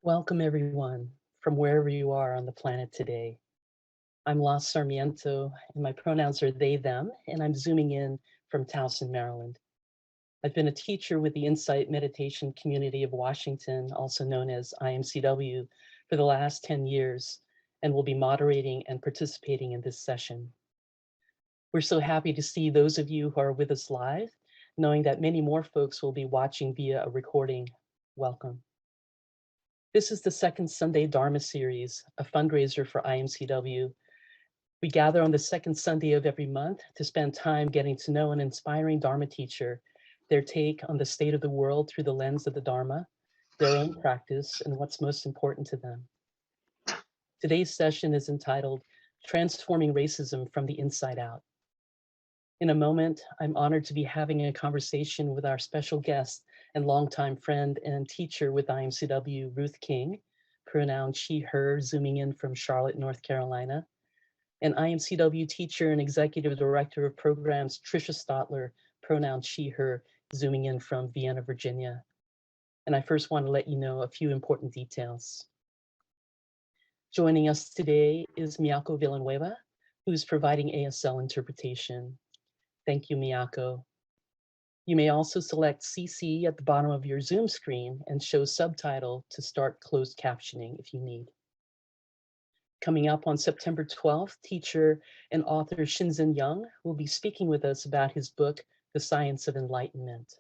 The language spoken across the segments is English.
Welcome, everyone, from wherever you are on the planet today. I'm Los Sarmiento, and my pronouns are they, them, and I'm zooming in from Towson, Maryland. I've been a teacher with the Insight Meditation Community of Washington, also known as IMCW, for the last 10 years, and will be moderating and participating in this session. We're so happy to see those of you who are with us live, knowing that many more folks will be watching via a recording. Welcome. This is the second Sunday Dharma series, a fundraiser for IMCW. We gather on the second Sunday of every month to spend time getting to know an inspiring Dharma teacher, their take on the state of the world through the lens of the Dharma, their own practice, and what's most important to them. Today's session is entitled Transforming Racism from the Inside Out. In a moment, I'm honored to be having a conversation with our special guest and longtime friend and teacher with IMCW, Ruth King, pronoun she, her, zooming in from Charlotte, North Carolina, and IMCW teacher and executive director of programs, Trisha Stotler, pronoun she, her, zooming in from Vienna, Virginia. And I first want to let you know a few important details. Joining us today is Miyako Villanueva, who's providing ASL interpretation. Thank you, Miyako. You may also select CC at the bottom of your Zoom screen and show subtitle to start closed captioning if you need. Coming up on September 12th, teacher and author Shinzen Young will be speaking with us about his book, The Science of Enlightenment.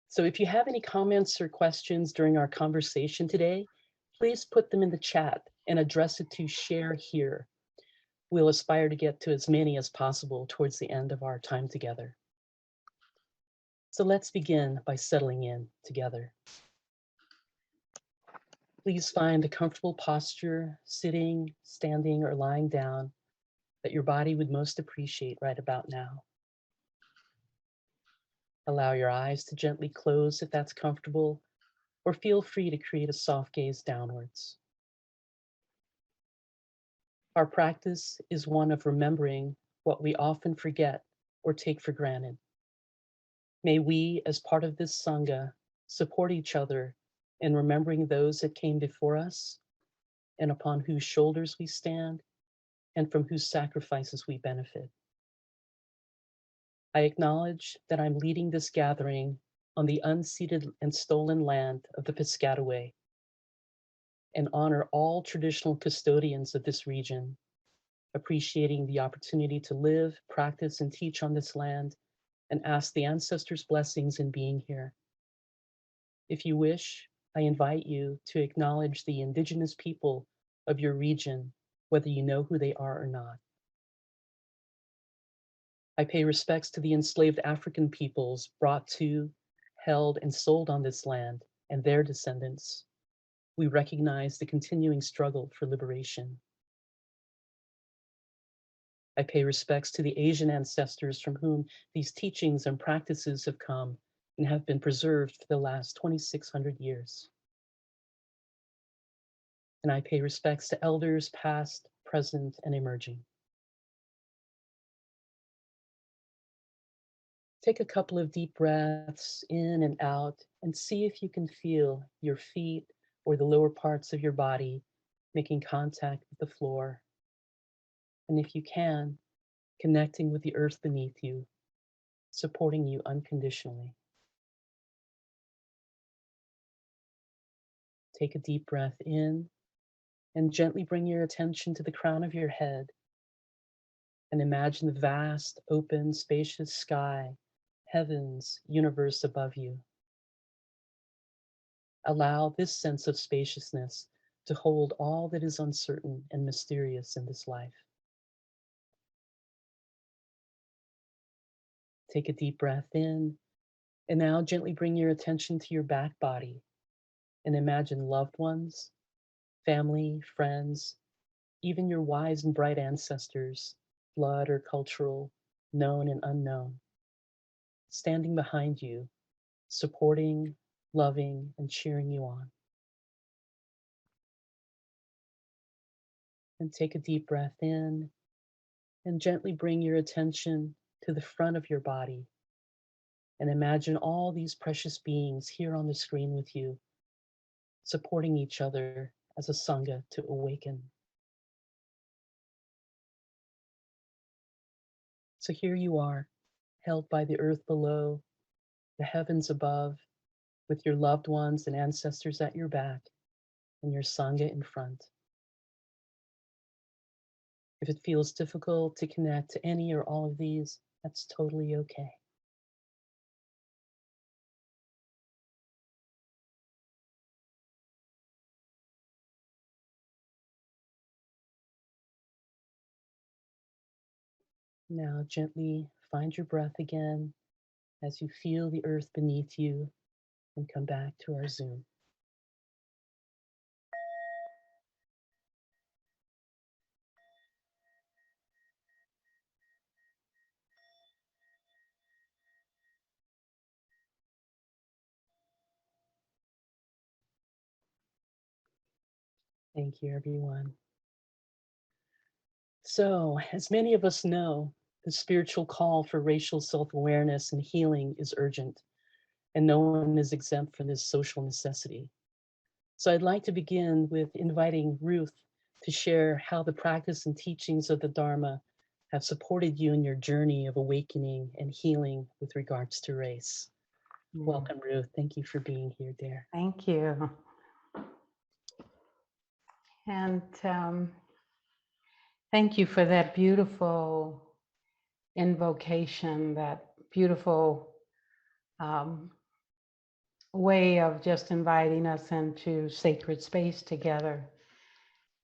So if you have any comments or questions during our conversation today, please put them in the chat and address it to Share Here. We'll aspire to get to as many as possible towards the end of our time together. So let's begin by settling in together. Please find a comfortable posture, sitting, standing, or lying down that your body would most appreciate right about now. Allow your eyes to gently close if that's comfortable, or feel free to create a soft gaze downwards. Our practice is one of remembering what we often forget or take for granted. May we, as part of this Sangha, support each other in remembering those that came before us and upon whose shoulders we stand and from whose sacrifices we benefit. I acknowledge that I'm leading this gathering on the unceded and stolen land of the Piscataway and honor all traditional custodians of this region, appreciating the opportunity to live, practice, and teach on this land, and ask the ancestors' blessings in being here. If you wish, I invite you to acknowledge the indigenous people of your region, whether you know who they are or not. I pay respects to the enslaved African peoples brought to, held, and sold on this land and their descendants. We recognize the continuing struggle for liberation. I pay respects to the Asian ancestors from whom these teachings and practices have come and have been preserved for the last 2,600 years. And I pay respects to elders past, present, and emerging. Take a couple of deep breaths in and out and see if you can feel your feet or the lower parts of your body making contact with the floor. And if you can, connecting with the earth beneath you, supporting you unconditionally. Take a deep breath in and gently bring your attention to the crown of your head and imagine the vast, open, spacious sky, heavens, universe above you. Allow this sense of spaciousness to hold all that is uncertain and mysterious in this life. Take a deep breath in, and now gently bring your attention to your back body and imagine loved ones, family, friends, even your wise and bright ancestors, blood or cultural, known and unknown, standing behind you, supporting, loving, and cheering you on. And take a deep breath in and gently bring your attention to the front of your body and imagine all these precious beings here on the screen with you, supporting each other as a Sangha to awaken. So here you are, held by the earth below, the heavens above, with your loved ones and ancestors at your back, and your Sangha in front. If it feels difficult to connect to any or all of these, that's totally okay. Now gently find your breath again as you feel the earth beneath you and come back to our Zoom. Thank you, everyone. So, as many of us know, the spiritual call for racial self-awareness and healing is urgent, and no one is exempt from this social necessity. So I'd like to begin with inviting Ruth to share how the practice and teachings of the Dharma have supported you in your journey of awakening and healing with regards to race. Welcome, Ruth. Thank you for being here, dear. Thank you. And thank you for that beautiful invocation, that beautiful way of just inviting us into sacred space together,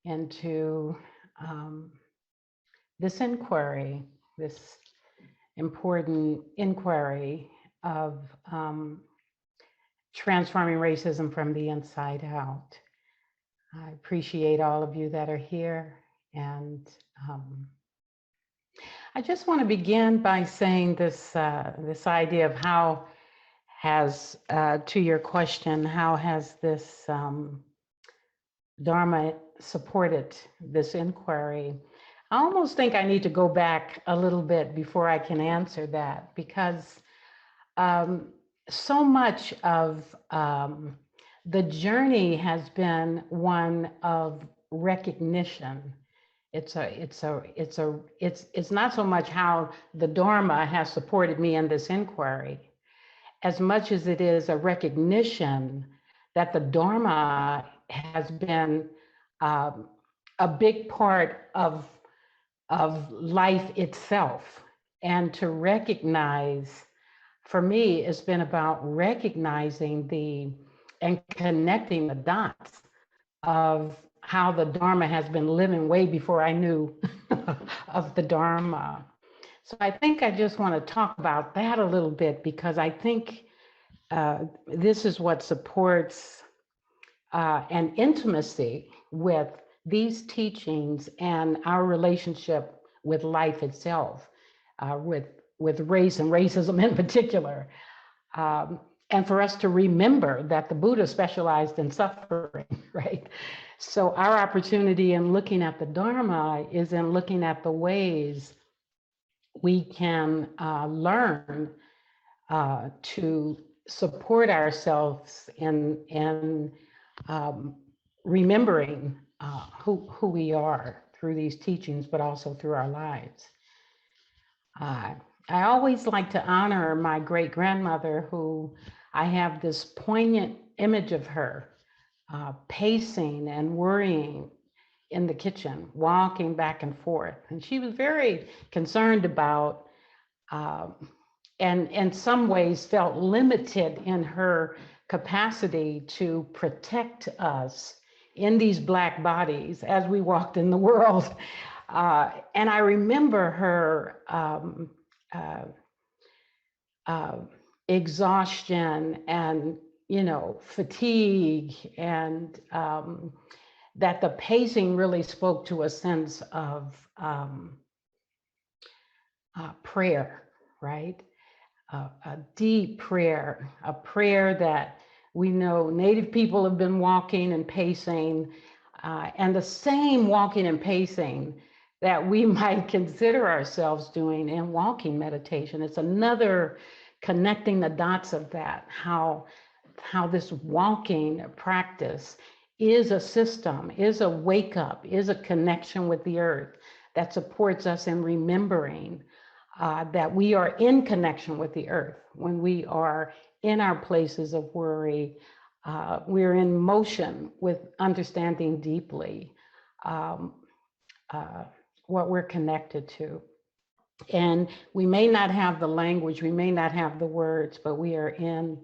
into this inquiry, this important inquiry of transforming racism from the inside out. I appreciate all of you that are here, and I just want to begin by saying this this idea of how has, to your question, how has this Dharma supported this inquiry? I almost think I need to go back a little bit before I can answer that, because so much of the journey has been one of recognition. It's not so much how the Dharma has supported me in this inquiry, as much as it is a recognition that the Dharma has been a big part of life itself. And to recognize, for me, it's been about recognizing and connecting the dots of how the Dharma has been living way before I knew of the Dharma. So I think I just want to talk about that a little bit, because I think this is what supports an intimacy with these teachings and our relationship with life itself, with race and racism in particular. And for us to remember that the Buddha specialized in suffering, right? So our opportunity in looking at the Dharma is in looking at the ways we can learn to support ourselves in remembering who we are through these teachings, but also through our lives. I always like to honor my great-grandmother, who I have this poignant image of her pacing and worrying in the kitchen, walking back and forth. And she was very concerned about, and in some ways felt limited in her capacity to protect us in these Black bodies as we walked in the world. And I remember her exhaustion and, fatigue, and that the pacing really spoke to a sense of prayer, right? A deep prayer, a prayer that we know Native people have been walking and pacing, and the same walking and pacing that we might consider ourselves doing in walking meditation. It's another connecting the dots of that, how how this walking practice is a system, is a wake up, is a connection with the earth that supports us in remembering that we are in connection with the earth. When we are in our places of worry, we're in motion with understanding deeply what we're connected to. And we may not have the language, we may not have the words, but we are in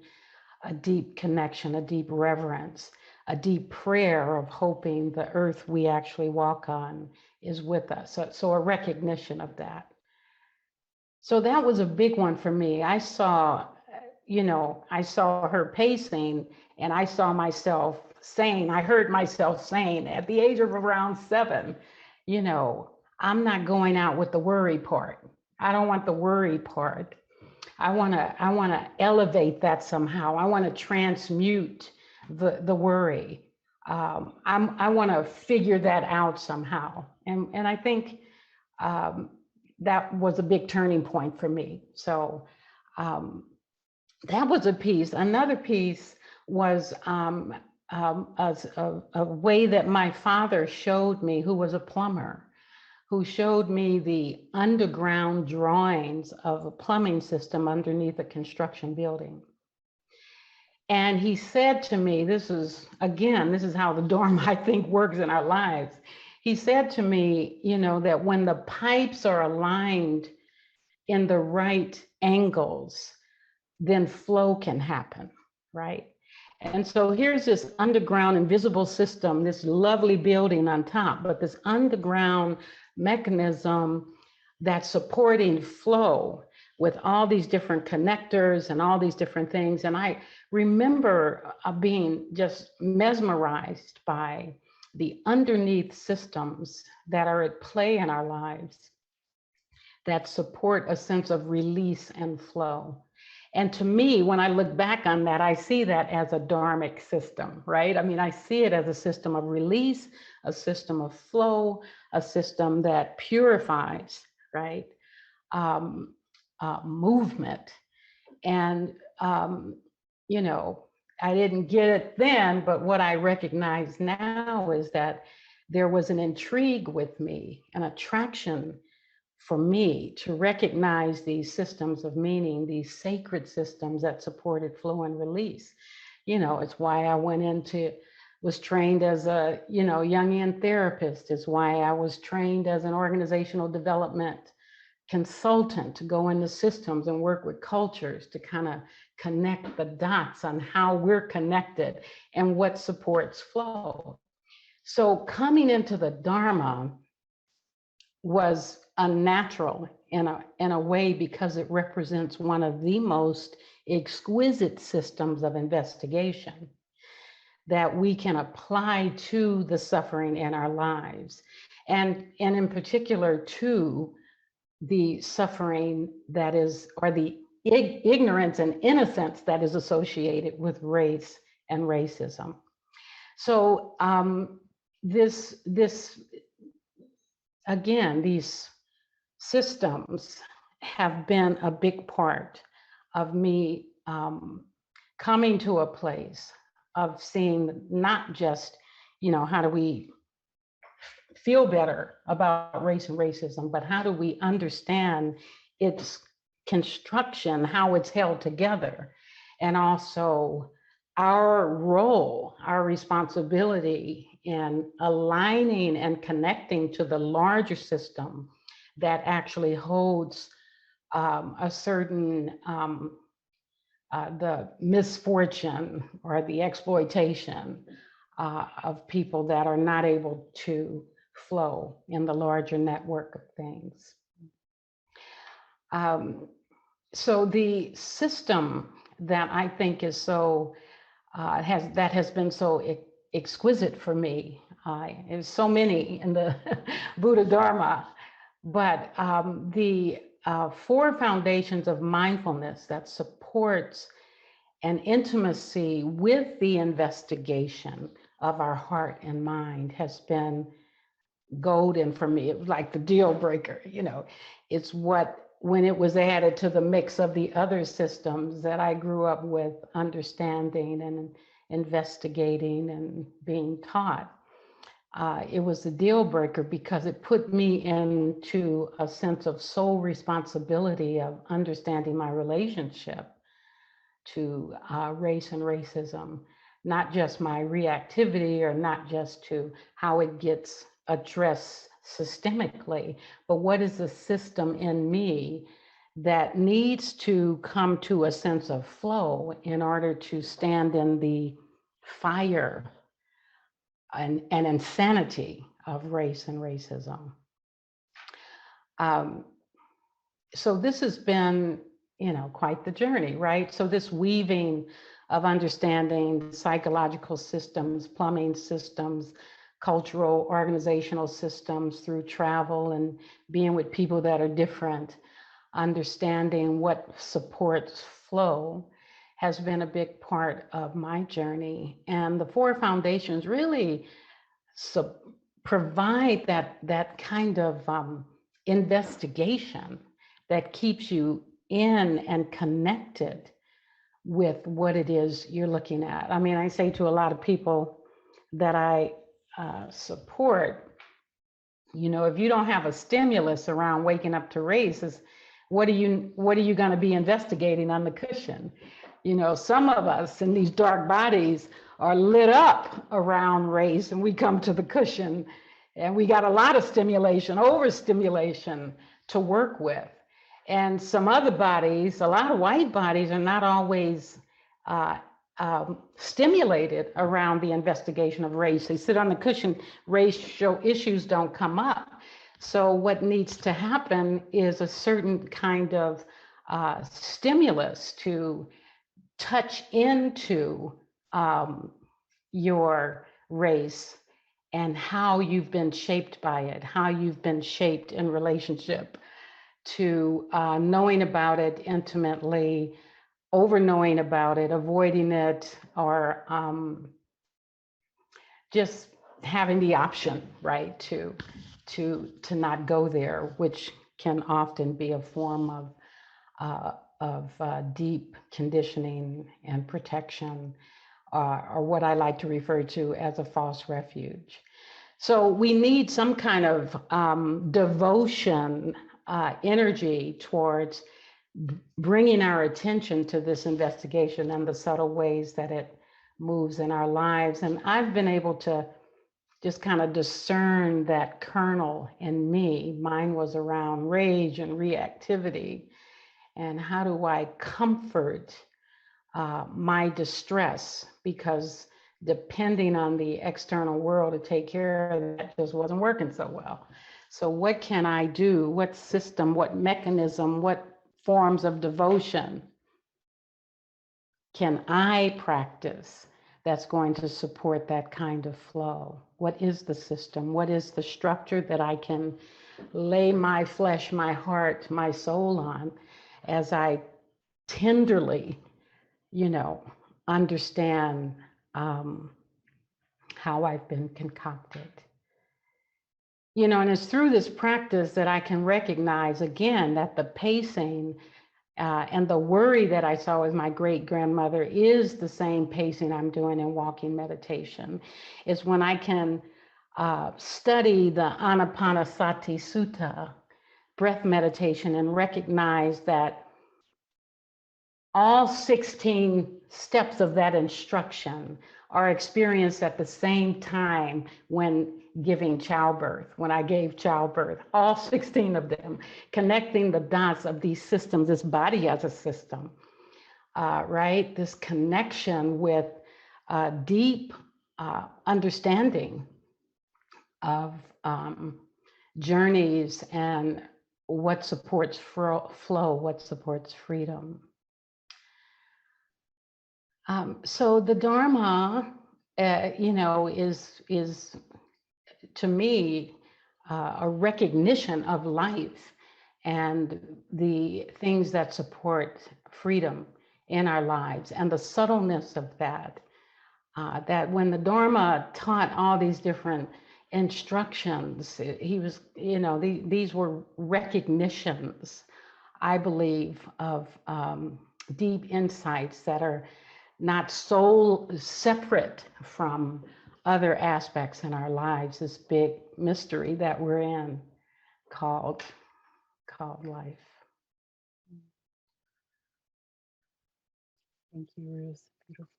a deep connection, a deep reverence, a deep prayer of hoping the earth we actually walk on is with us. So a recognition of that. So that was a big one for me. I saw her pacing, and I saw myself saying, I heard myself saying at the age of around 7, I'm not going out with the worry part. I don't want the worry part. I want to elevate that somehow. I want to transmute the worry. I want to figure that out somehow. And I think that was a big turning point for me. So that was a piece. Another piece was a way that my father showed me, who was a plumber, who showed me the underground drawings of a plumbing system underneath a construction building. And he said to me, this is how the Dharma, I think, works in our lives. He said to me, that when the pipes are aligned in the right angles, then flow can happen, right? And so here's this underground invisible system, this lovely building on top, but this underground mechanism that's supporting flow with all these different connectors and all these different things. And I remember being just mesmerized by the underneath systems that are at play in our lives that support a sense of release and flow. And to me, when I look back on that, I see that as a dharmic system, right? I mean, I see it as a system of release, a system of flow, a system that purifies, right? Movement. And, I didn't get it then, but what I recognize now is that there was an intrigue with me, an attraction for me to recognize these systems of meaning, these sacred systems that supported flow and release. It's why I was trained as a, Jungian therapist. It's why I was trained as an organizational development consultant to go into systems and work with cultures to kind of connect the dots on how we're connected and what supports flow. So coming into the Dharma was unnatural in a way because it represents one of the most exquisite systems of investigation that we can apply to the suffering in our lives, and in particular to the suffering that is, or the ignorance and innocence that is associated with race and racism. So again, these systems have been a big part of me coming to a place of seeing not just, how do we feel better about race and racism, but how do we understand its construction, how it's held together, and also our role, our responsibility in aligning and connecting to the larger system that actually holds a certain, the misfortune or the exploitation of people that are not able to flow in the larger network of things. So the system that I think is so, that has been so exquisite for me, there's so many in the Buddha Dharma, but the 4 foundations of mindfulness that supports an intimacy with the investigation of our heart and mind has been golden for me. It was like the deal breaker, It's what when it was added to the mix of the other systems that I grew up with understanding and investigating and being taught. It was a deal breaker because it put me into a sense of sole responsibility of understanding my relationship to race and racism, not just my reactivity or not just to how it gets addressed systemically, but what is the system in me that needs to come to a sense of flow in order to stand in the fire and insanity of race and racism. So this has been, quite the journey, right? So this weaving of understanding psychological systems, plumbing systems, cultural, organizational systems through travel and being with people that are different, understanding what supports flow has been a big part of my journey. And the four foundations really provide that kind of investigation that keeps you in and connected with what it is you're looking at. I mean, I say to a lot of people that I support, if you don't have a stimulus around waking up to race, what are you going to be investigating on the cushion? Some of us in these dark bodies are lit up around race, and we come to the cushion and we got a lot of stimulation, overstimulation to work with. And some other bodies, a lot of white bodies, are not always stimulated around the investigation of race. They sit on the cushion, racial issues don't come up. So what needs to happen is a certain kind of stimulus to touch into your race and how you've been shaped by it, how you've been shaped in relationship to knowing about it intimately, over knowing about it, avoiding it, or just having the option, right, to not go there, which can often be a form of deep conditioning and protection, or what I like to refer to as a false refuge. So we need some kind of devotion, energy towards bringing our attention to this investigation and the subtle ways that it moves in our lives. And I've been able to just kind of discern that kernel in me. Mine was around rage and reactivity. And how do I comfort my distress? Because depending on the external world to take care of that just wasn't working so well. So what can I do? What system, what mechanism, what forms of devotion can I practice that's going to support that kind of flow? What is the system? What is the structure that I can lay my flesh, my heart, my soul on as I tenderly, understand how I've been concocted? And it's through this practice that I can recognize again that the pacing and the worry that I saw with my great grandmother is the same pacing I'm doing in walking meditation. It's when I can study the Anapanasati Sutta, breath meditation, and recognize that all 16 steps of that instruction are experienced at the same time when giving childbirth, when I gave childbirth, all 16 of them, connecting the dots of these systems, this body as a system, right? This connection with deep understanding of journeys and what supports flow, what supports freedom. So the Dharma, is to me a recognition of life and the things that support freedom in our lives, and the subtleness of that. That when the Dharma taught all these different instructions, he was, these were recognitions I believe, of deep insights that are not so separate from other aspects in our lives, this big mystery that we're in called life. Thank you, Ruth. Beautiful.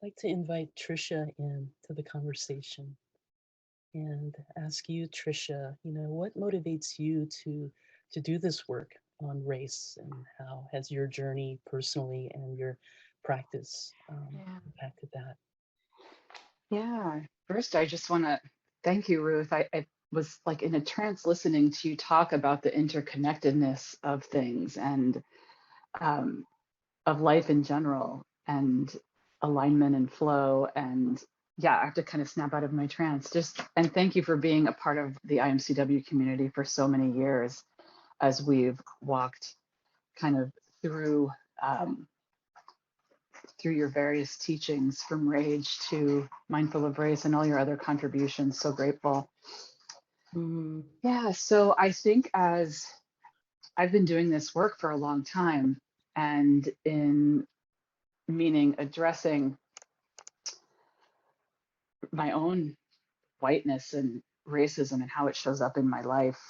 I'd like to invite Trisha in to the conversation and ask you, Trisha, what motivates you to do this work on race, and how has your journey personally and your practice Yeah. impacted that? Yeah. First, I just want to thank you, Ruth. I was like in a trance listening to you talk about the interconnectedness of things and um, of life in general and alignment and flow. And yeah, I have to kind of snap out of my trance. And thank you for being a part of the IMCW community for so many years as we've walked kind of through. Through your various teachings from rage to mindful of race and all your other contributions. So grateful. Mm. Yeah, so I think as I've been doing this work for a long time, and in meaning addressing my own whiteness and racism and how it shows up in my life,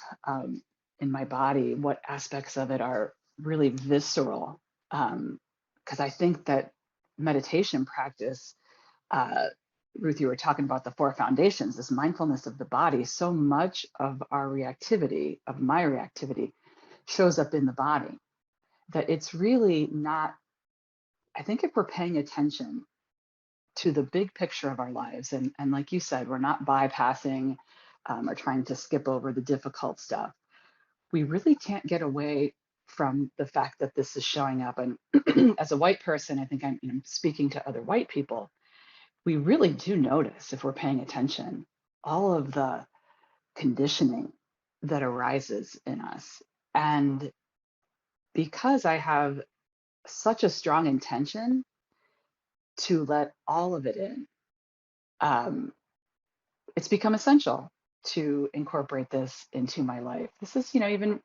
in my body, what aspects of it are really visceral. Because I think that meditation practice, Ruth, you were talking about the four foundations, this mindfulness of the body. So much of our reactivity, of my reactivity, shows up in the body, that it's really not, I think if we're paying attention to the big picture of our lives, and like you said, we're not bypassing or trying to skip over the difficult stuff, we really can't get away from the fact that this is showing up. And as a white person, I think I'm speaking to other white people, we really do notice, if we're paying attention, all of the conditioning that arises in us. And because I have such a strong intention to let all of it in, it's become essential to incorporate this into my life. This is, even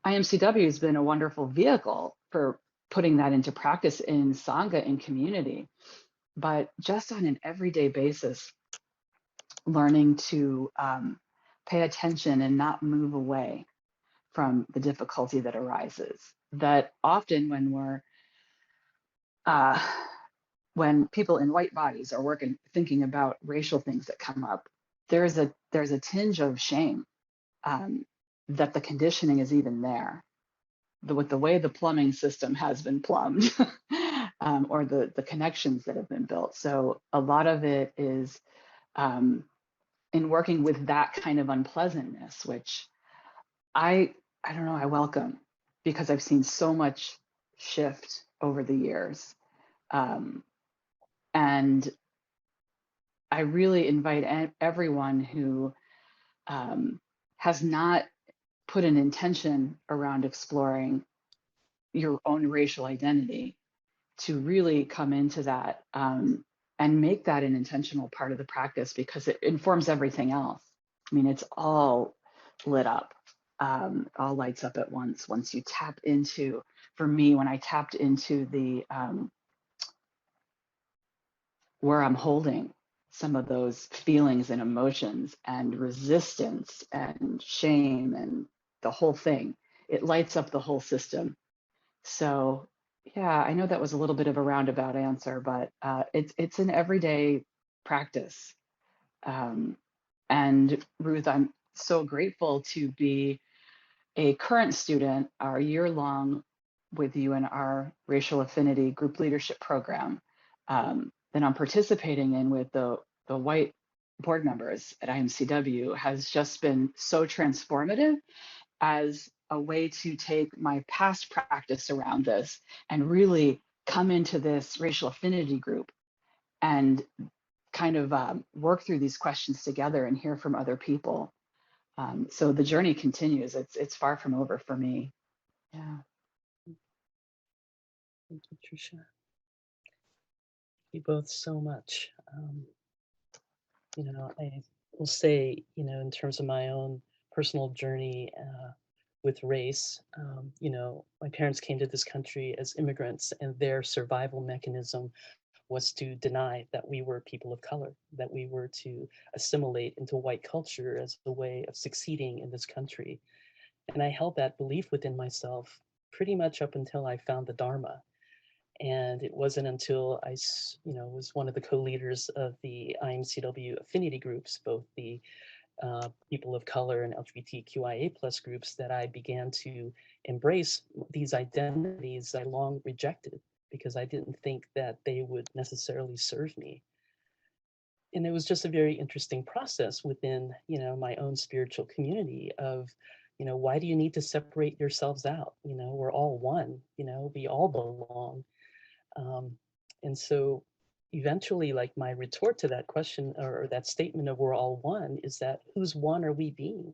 IMCW has been a wonderful vehicle for putting that into practice in Sangha, in community. But just on an everyday basis, learning to pay attention and not move away from the difficulty that arises. That often when people in white bodies are thinking about racial things that come up, there's a tinge of shame that the conditioning is even there. With the way the plumbing system has been plumbed, or the connections that have been built. So a lot of it is in working with that kind of unpleasantness, which I don't know, I welcome, because I've seen so much shift over the years. And I really invite everyone who has not put an intention around exploring your own racial identity to really come into that, and make that an intentional part of the practice, because it informs everything else. I mean, it's all lit up, all lights up at once you tap into, for me, when I tapped into the where I'm holding some of those feelings and emotions and resistance and shame and the whole thing, it lights up the whole system. So yeah, I know that was a little bit of a roundabout answer, but it's an everyday practice. And Ruth, I'm so grateful to be a current student, our year-long with you in our racial affinity group leadership program, that I'm participating in with the white board members at IMCW, has just been so transformative as a way to take my past practice around this and really come into this racial affinity group and kind of work through these questions together and hear from other people. So the journey continues. It's far from over for me. Yeah. Thank you, Trisha. Thank you both so much. I will say, in terms of my own personal journey, with race. You know, my parents came to this country as immigrants, and their survival mechanism was to deny that we were people of color, that we were to assimilate into white culture as a way of succeeding in this country. And I held that belief within myself pretty much up until I found the Dharma. And it wasn't until you know, was one of the co-leaders of the IMCW affinity groups, both the people of color and LGBTQIA plus groups, that I began to embrace these identities I long rejected because I didn't think that they would necessarily serve me. And it was just a very interesting process within, you know, my own spiritual community of, you know, why do you need to separate yourselves out? You know, we're all one, you know, we all belong. Um, and so eventually, like, my retort to that question, or that statement of we're all one, is that whose one are we being?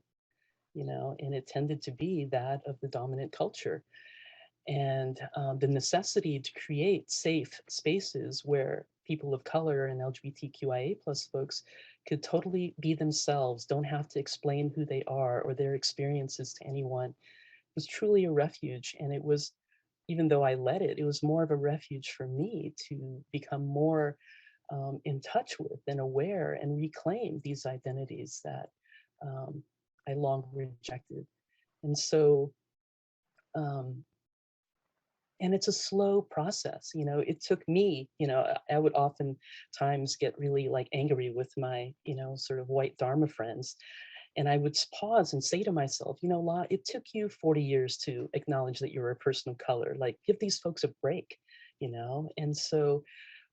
You know, and it tended to be that of the dominant culture. And the necessity to create safe spaces where people of color and LGBTQIA plus folks could totally be themselves, don't have to explain who they are or their experiences to anyone, was truly a refuge. And it was, even though I led it, it was more of a refuge for me to become more in touch with and aware and reclaim these identities that I long rejected. And so, um, and it's a slow process, you know. It took me, you know, I would oftentimes get really like angry with my, you know, sort of white Dharma friends. And I would pause and say to myself, you know, La, it took you 40 years to acknowledge that you're a person of color. Like, give these folks a break, you know? And so,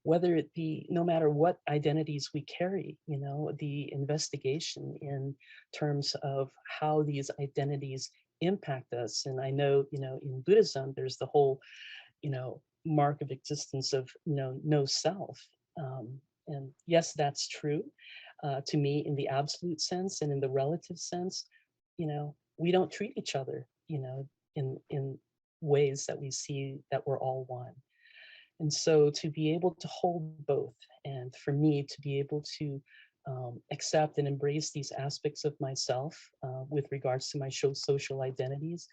whether it be, no matter what identities we carry, you know, the investigation in terms of how these identities impact us. And I know, you know, in Buddhism, there's the whole, you know, mark of existence of, you know, no self. And yes, that's true to me in the absolute sense, and in the relative sense, you know, we don't treat each other, you know, in ways that we see that we're all one. And so to be able to hold both, and for me to be able to accept and embrace these aspects of myself with regards to my social identities,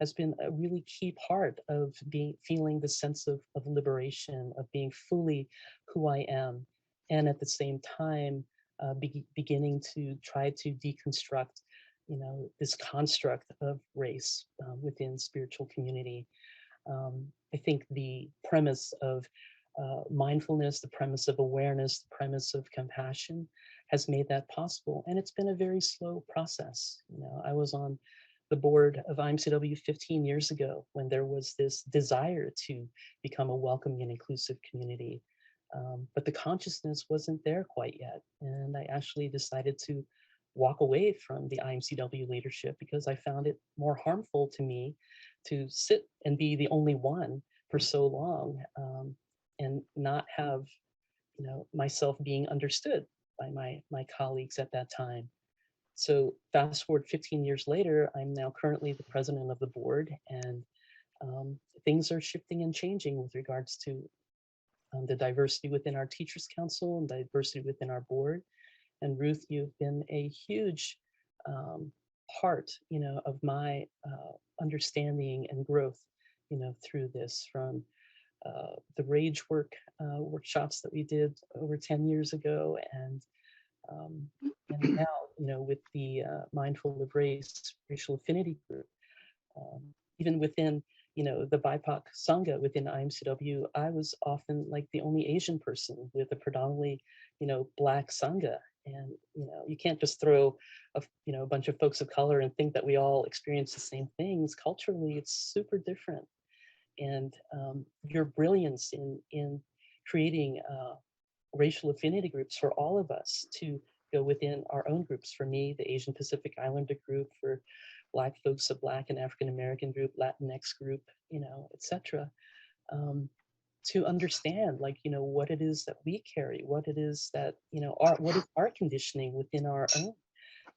has been a really key part of feeling the sense of liberation, of being fully who I am, and at the same time beginning to try to deconstruct, you know, this construct of race within spiritual community. I think the premise of mindfulness, the premise of awareness, the premise of compassion has made that possible. And it's been a very slow process. You know, I was on the board of IMCW 15 years ago when there was this desire to become a welcoming and inclusive community. But the consciousness wasn't there quite yet. And I actually decided to walk away from the IMCW leadership because I found it more harmful to me to sit and be the only one for so long, and not have, you know, myself being understood by my colleagues at that time. So fast forward 15 years later, I'm now currently the president of the board, and things are shifting and changing with regards to the diversity within our Teachers Council and diversity within our board. And Ruth, you've been a huge um, part, you know, of my understanding and growth, you know, through this, from the rage workshops that we did over 10 years ago, um, and now, you know, with the Mindful of Race racial affinity group, um, even within, you know, the BIPOC Sangha within IMCW, I was often like the only Asian person with a predominantly, you know, Black Sangha. And, you know, you can't just throw you know, a bunch of folks of color and think that we all experience the same things. Culturally, it's super different. And your brilliance in creating racial affinity groups for all of us to go within our own groups. For me, the Asian Pacific Islander group; for Black folks, a Black and African American group; Latinx group, you know, etc. To understand, like, you know, what it is that we carry, what it is that, you know, what is our conditioning within our own,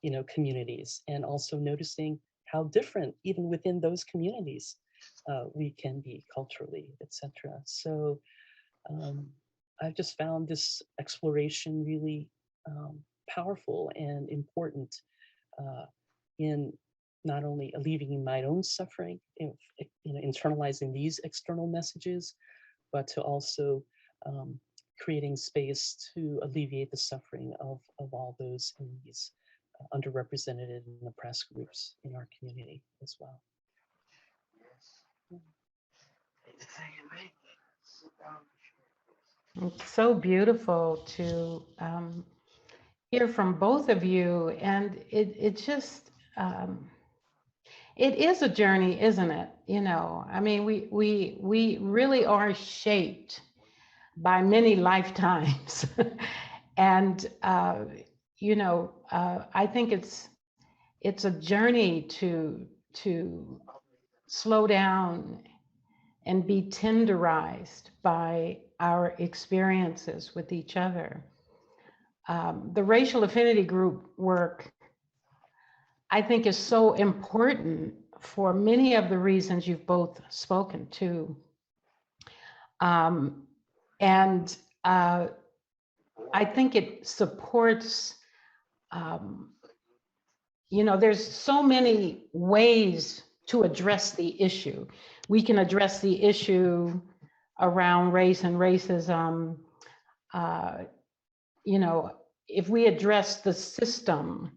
you know, communities, and also noticing how different even within those communities we can be culturally, etc. So I've just found this exploration really powerful and important in not only alleviating my own suffering, internalizing these external messages, but to also creating space to alleviate the suffering of all those in these underrepresented and oppressed groups in our community as well. It's so beautiful to hear from both of you, and it just it is a journey, isn't it? You know, I mean, we really are shaped by many lifetimes, and you know, I think it's a journey to slow down and be tenderized by our experiences with each other. The racial affinity group work, I think, is so important for many of the reasons you've both spoken to. And I think it supports, you know, there's so many ways to address the issue. We can address the issue around race and racism. You know, if we address the system,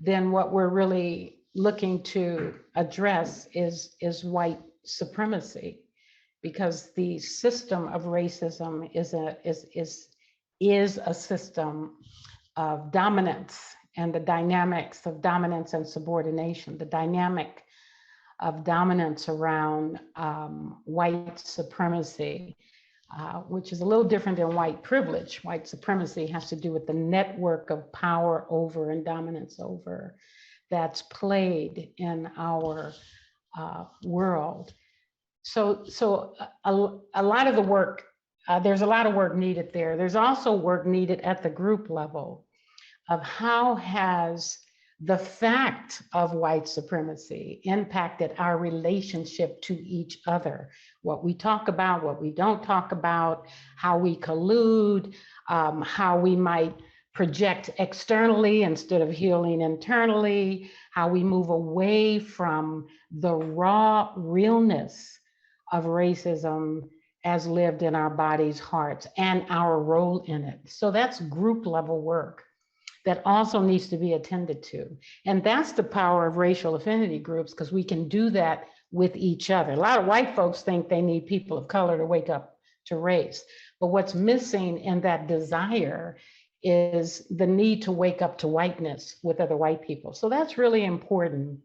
then what we're really looking to address is white supremacy, because the system of racism is a system of dominance, and the dynamics of dominance and subordination, the dynamic of dominance around white supremacy, which is a little different than white privilege. White supremacy has to do with the network of power over and dominance over that's played in our world. So a lot of the work, there's a lot of work needed there. There's also work needed at the group level of how has the fact of white supremacy impacted our relationship to each other, what we talk about, what we don't talk about, how we collude, how we might project externally instead of healing internally, how we move away from the raw realness of racism as lived in our bodies, hearts, and our role in it. So that's group level work that also needs to be attended to. And that's the power of racial affinity groups, because we can do that with each other. A lot of white folks think they need people of color to wake up to race. But what's missing in that desire is the need to wake up to whiteness with other white people. So that's really important.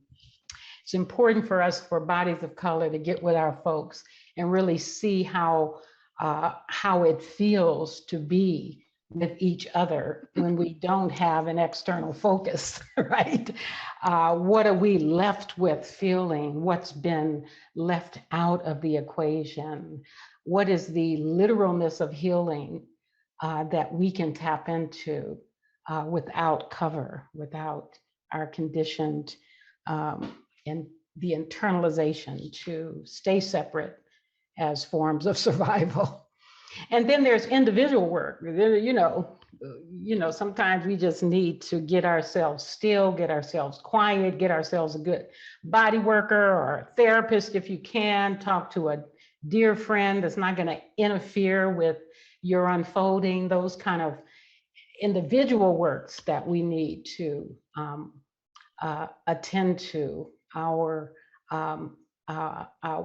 It's important for us, for bodies of color, to get with our folks and really see how it feels to be with each other when we don't have an external focus, right? What are we left with feeling? What's been left out of the equation? What is the literalness of healing that we can tap into without cover, without our conditioned and the internalization to stay separate as forms of survival? And then there's individual work. You know, sometimes we just need to get ourselves still, get ourselves quiet, get ourselves a good body worker or a therapist if you can, talk to a dear friend that's not going to interfere with your unfolding, those kind of individual works that we need to attend to. Our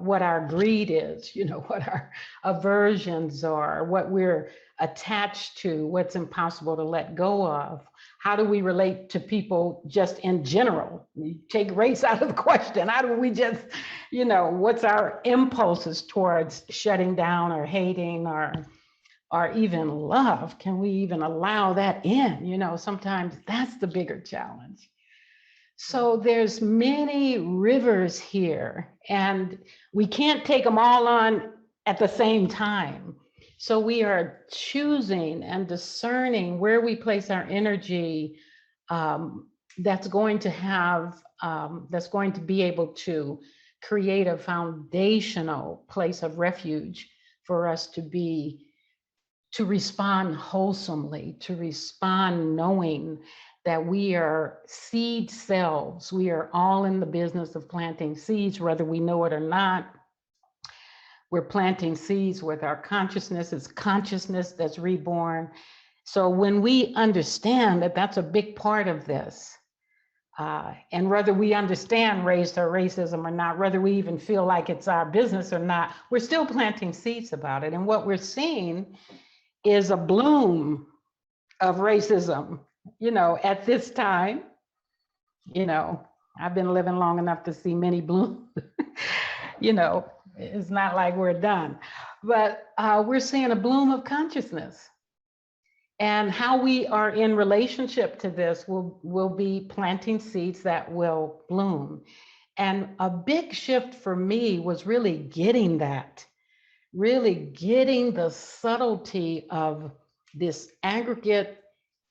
what our greed is, you know, what our aversions are, what we're attached to, what's impossible to let go of. How do we relate to people just in general? We take race out of the question. How do we just, you know, what's our impulses towards shutting down or hating or even love? Can we even allow that in? You know, sometimes that's the bigger challenge. So there's many rivers here, and we can't take them all on at the same time. So we are choosing and discerning where we place our energy that's going to be able to create a foundational place of refuge for us to respond wholesomely, to respond knowing that we are seed selves. We are all in the business of planting seeds, whether we know it or not. We're planting seeds with our consciousness. It's consciousness that's reborn. So when we understand that that's a big part of this, and whether we understand race or racism or not, whether we even feel like it's our business or not, we're still planting seeds about it. And what we're seeing is a bloom of racism, at this time. I've been living long enough to see many bloom. It's not like we're done, but we're seeing a bloom of consciousness. And how we are in relationship to this will be planting seeds that will bloom. And a big shift for me was really getting the subtlety of this aggregate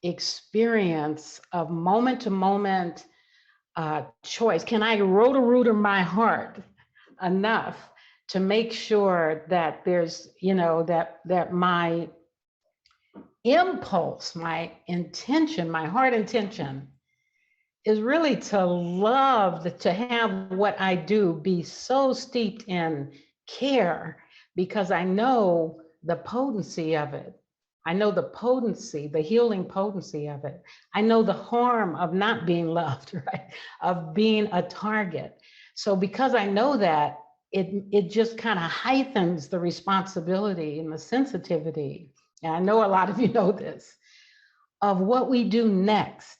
experience of moment to moment choice. Can I rotor my heart enough to make sure that there's, that my impulse, my intention, my heart intention is really to love, to have what I do be so steeped in care, because I know the potency of it. I know the potency, the healing potency of it. I know the harm of not being loved, right? Of being a target. So because I know that, it just kind of heightens the responsibility and the sensitivity. And I know a lot of you know this, of what we do next,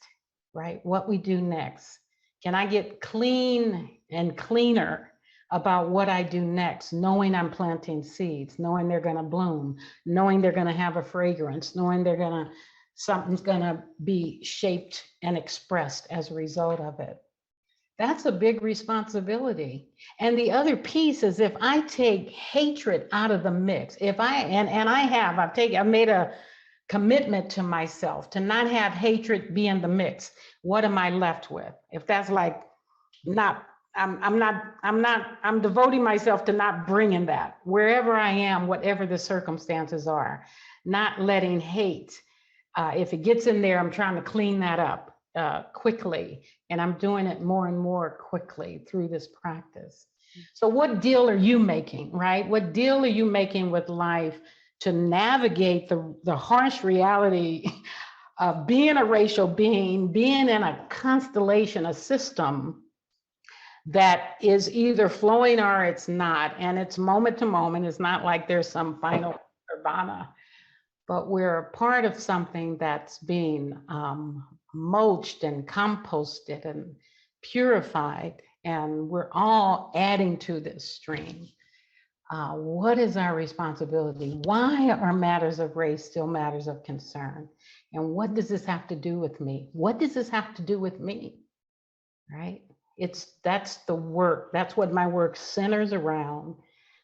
right? What we do next. Can I get clean and cleaner about what I do next, knowing I'm planting seeds, knowing they're going to bloom, knowing they're going to have a fragrance, knowing something's going to be shaped and expressed as a result of it. That's a big responsibility. And the other piece is, if I take hatred out of the mix, I've made a commitment to myself to not have hatred be in the mix. What am I left with? If that's like I'm devoting myself to not bringing that wherever I am, whatever the circumstances are, not letting hate. If it gets in there, I'm trying to clean that up quickly, and I'm doing it more and more quickly through this practice. So what deal are you making, right? What deal are you making with life to navigate the harsh reality of being a racial being in a constellation, a system that is either flowing or it's not, and it's moment to moment. It's not like there's some final nirvana, but we're a part of something that's being mulched and composted and purified, and we're all adding to this stream. What is our responsibility? Why are matters of race still matters of concern? And what does this have to do with me? What does this have to do with me? Right? That's the work. That's what my work centers around.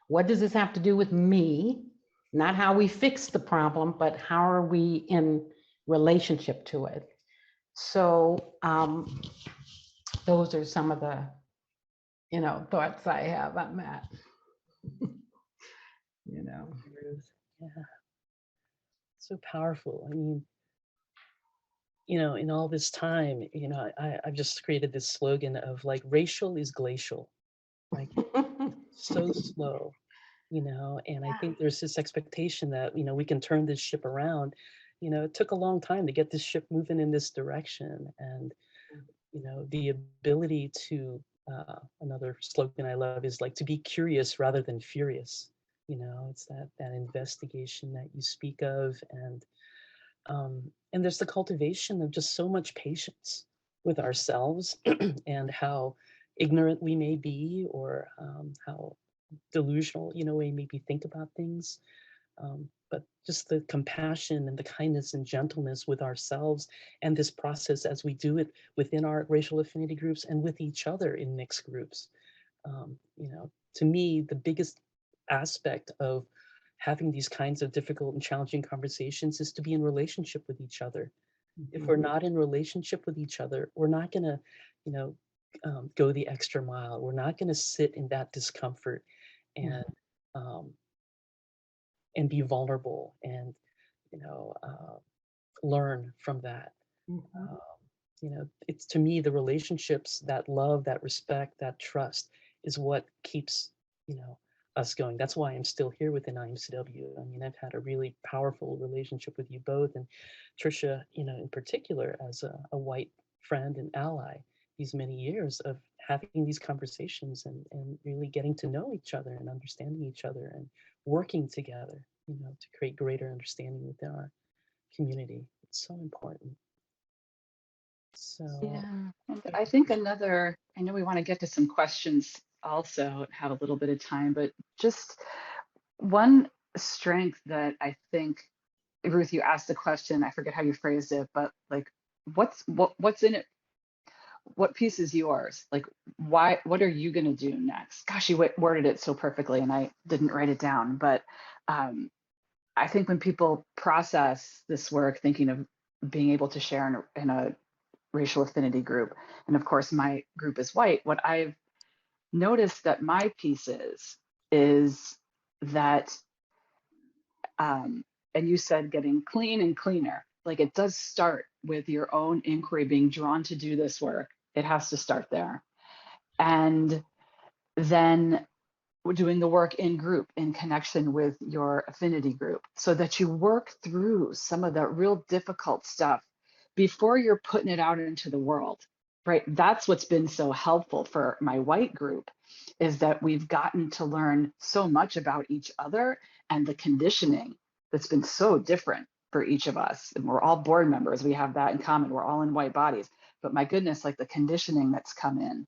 What does this have to do with me? Not how we fix the problem, but how are we in relationship to it? So those are some of the, thoughts I have on that. Yeah, so powerful. I mean, in all this time, I've just created this slogan of like, racial is glacial, like so slow, and I think there's this expectation that, we can turn this ship around. It took a long time to get this ship moving in this direction. And, the ability to, another slogan I love is like, to be curious rather than furious. It's that investigation that you speak of. And there's the cultivation of just so much patience with ourselves and how ignorant we may be, or how delusional, we maybe think about things. But just the compassion and the kindness and gentleness with ourselves, and this process as we do it within our racial affinity groups and with each other in mixed groups. To me, the biggest aspect of having these kinds of difficult and challenging conversations is to be in relationship with each other. If we're not in relationship with each other, we're not going to, go the extra mile. We're not going to sit in that discomfort and be vulnerable and learn from that. You know, it's, to me, the relationships, that love, that respect, that trust is what keeps, you know, us going. That's why I'm still here within IMCW. I mean, I've had a really powerful relationship with you both, and Trisha, you know, in particular, as a white friend and ally, these many years of having these conversations and really getting to know each other and understanding each other and working together, you know, to create greater understanding within our community. It's so important. So, Yeah, and I think another, I know we want to get to some questions also, have a little bit of time, but just one strength that I think, Ruth, you asked the question, I forget how you phrased it, but like, what's in it? What piece is yours? Like, what are you going to do next? Gosh, you worded it so perfectly and I didn't write it down, but I think when people process this work, thinking of being able to share in a racial affinity group, and of course my group is white, what I've noticed that my piece is that, and you said getting clean and cleaner, like it does start with your own inquiry, being drawn to do this work. It has to start there. And then doing the work in group, in connection with your affinity group, so that you work through some of the real difficult stuff before you're putting it out into the world, right? That's what's been so helpful for my white group, is that we've gotten to learn so much about each other and the conditioning that's been so different for each of us. And we're all board members, we have that in common, we're all in white bodies, but my goodness, like the conditioning that's come in,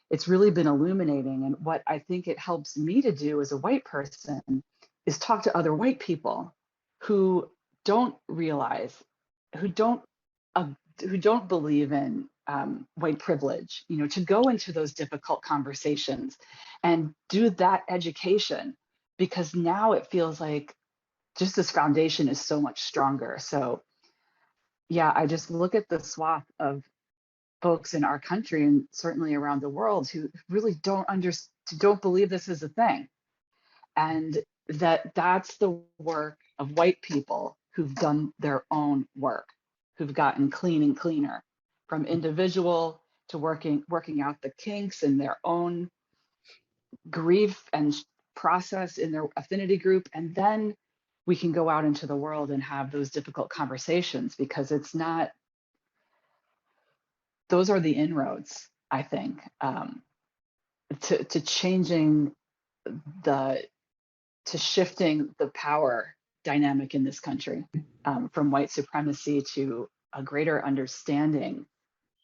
it's really been illuminating. And what I think it helps me to do as a white person is talk to other white people who don't realize, who don't believe in white privilege, you know, to go into those difficult conversations and do that education, because now it feels like just this foundation is so much stronger. So yeah, I just look at the swath of folks in our country and certainly around the world who really don't believe this is a thing, and that's the work of white people who've done their own work, who've gotten clean and cleaner, from individual to working out the kinks in their own grief and process in their affinity group, and then we can go out into the world and have those difficult conversations, because it's not, those are the inroads, I think, to changing to shifting the power dynamic in this country, from white supremacy to a greater understanding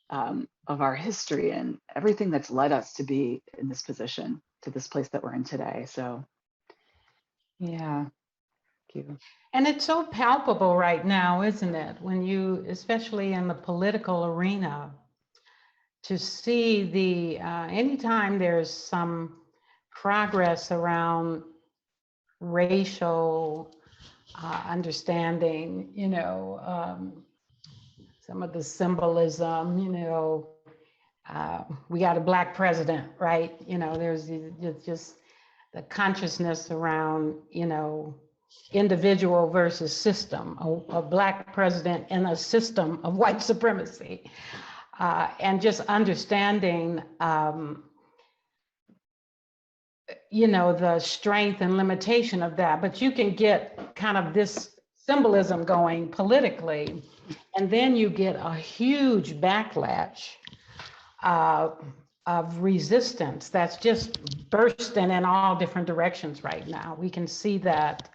of our history and everything that's led us to be in this position, to this place that we're in today. So yeah, thank you. And it's so palpable right now, isn't it? When you, especially in the political arena, to see the, anytime there's some progress around racial understanding, you know, some of the symbolism, you know, we got a Black president, right? You know, there's just the consciousness around, you know, individual versus system, a Black president in a system of white supremacy, and just understanding, you know, the strength and limitation of that. But you can get kind of this symbolism going politically, and then you get a huge backlash of resistance that's just bursting in all different directions right now. We can see that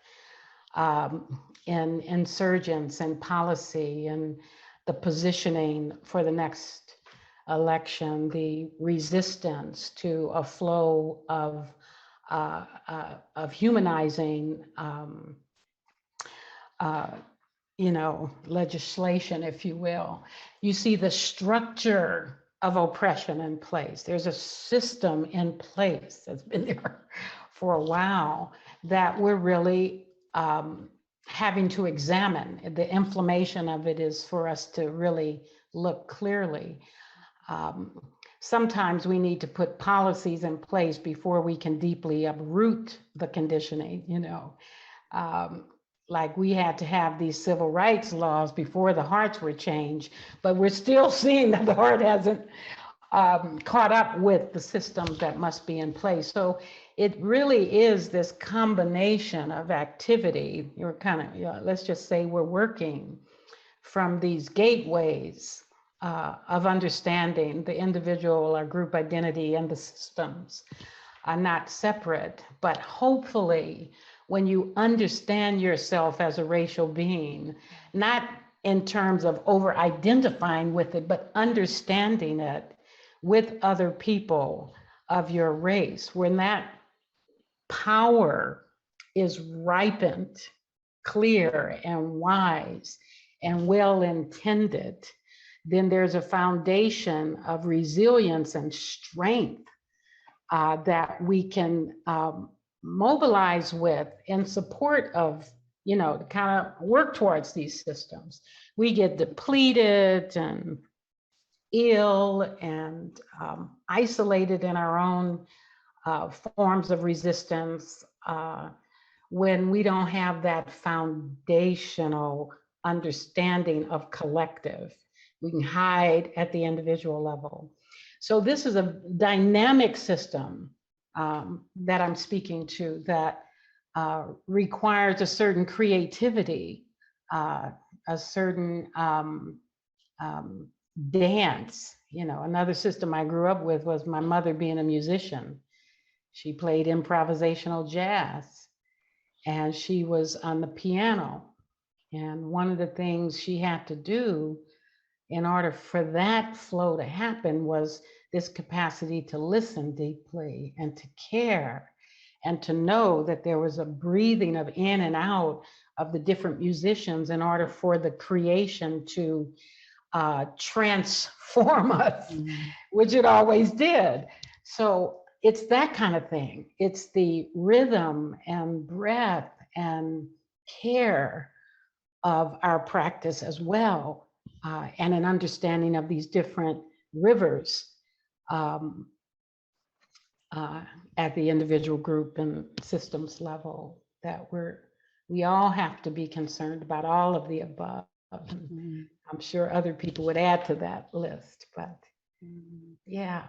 in insurgents and policy and the positioning for the next election, the resistance to a flow of humanizing, you know, legislation, if you will. You see the structure of oppression in place. There's a system in place that's been there for a while that we're really having to examine. The inflammation of it is for us to really look clearly. Sometimes we need to put policies in place before we can deeply uproot the conditioning, you know. like we had to have these civil rights laws before the hearts were changed, but we're still seeing that the heart hasn't caught up with the systems that must be in place. So it really is this combination of activity. You're kind of, you know, let's just say we're working from these gateways of understanding the individual or group identity, and the systems are not separate, but hopefully when you understand yourself as a racial being, not in terms of over identifying with it, but understanding it with other people of your race, when that power is ripened, clear and wise and well intended, then there's a foundation of resilience and strength that we can mobilize with in support of, you know, to kind of work towards these systems. We get depleted and ill and isolated in our own forms of resistance when we don't have that foundational understanding of collective. We can hide at the individual level. So this is a dynamic system that I'm speaking to that requires a certain creativity, a certain dance. You know, another system I grew up with was my mother being a musician. She played improvisational jazz and she was on the piano. And one of the things she had to do in order for that flow to happen was this capacity to listen deeply and to care and to know that there was a breathing of in and out of the different musicians in order for the creation to transform us, which it always did. So it's that kind of thing. It's the rhythm and breath and care of our practice as well, and an understanding of these different rivers at the individual group and systems level, that we all have to be concerned about all of the above. I'm sure other people would add to that list, but yeah.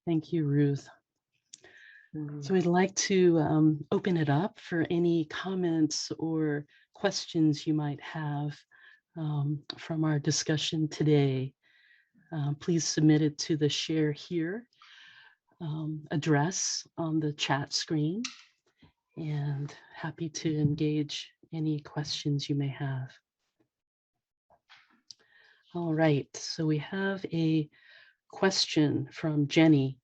Thank you, Ruth. So we'd like to open it up for any comments or questions you might have from our discussion today. Please submit it to the share here address on the chat screen, and happy to engage any questions you may have. All right, so we have a question from Jenny.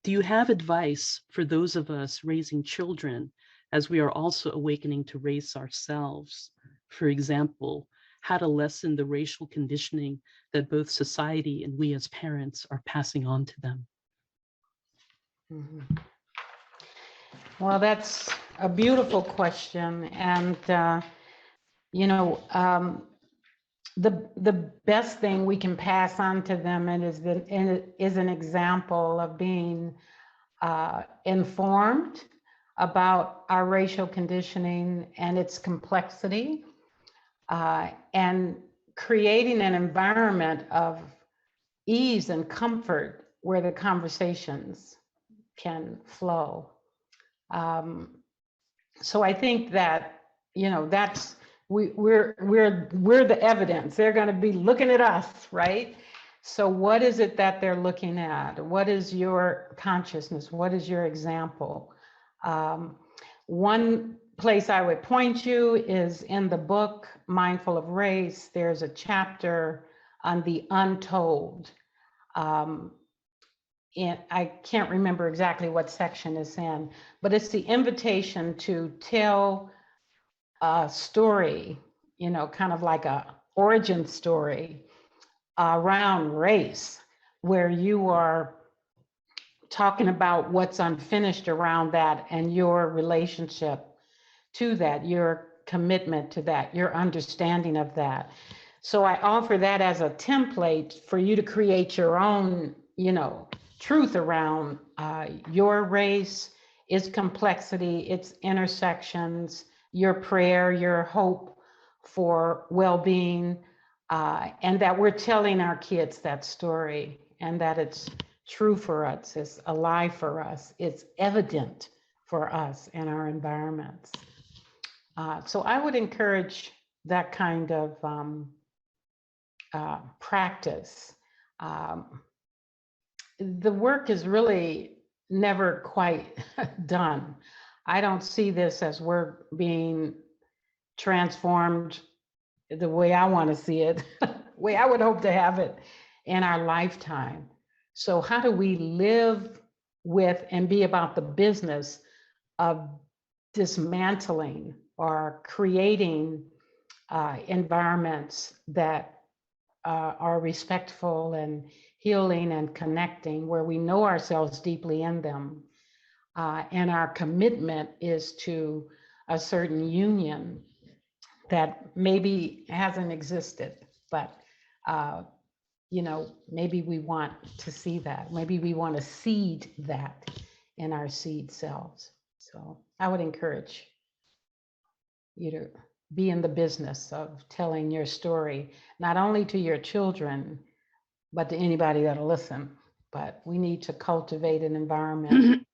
Do you have advice for those of us raising children as we are also awakening to race ourselves? For example, how to lessen the racial conditioning that both society and we as parents are passing on to them? Well, that's a beautiful question. And, you know, the best thing we can pass on to them is an example of being informed about our racial conditioning and its complexity, and creating an environment of ease and comfort where the conversations can flow. So I think that, you know, that's we're the evidence. They're going to be looking at us, right? So what is it that they're looking at? What is your consciousness? What is your example? One place I would point you is in the book Mindful of Race. There's a chapter on the untold. And I can't remember exactly what section it's in, but it's the invitation to tell a story, you know, kind of like a origin story around race, where you are talking about what's unfinished around that and your relationship to that, your commitment to that, your understanding of that. So I offer that as a template for you to create your own, you know, truth around your race its complexity, its intersections, your prayer, your hope for well-being, and that we're telling our kids that story, and that it's true for us, it's alive for us, it's evident for us in our environments. So I would encourage that kind of practice. The work is really never quite done. I don't see this as we're being transformed the way I want to see it, way I would hope to have it in our lifetime. So how do we live with and be about the business of dismantling or creating environments that are respectful and healing and connecting, where we know ourselves deeply in them. And our commitment is to a certain union that maybe hasn't existed, but maybe we want to see that. Maybe we want to seed that in our seed selves. So I would encourage you to be in the business of telling your story, not only to your children, but to anybody that'll listen. But we need to cultivate an environment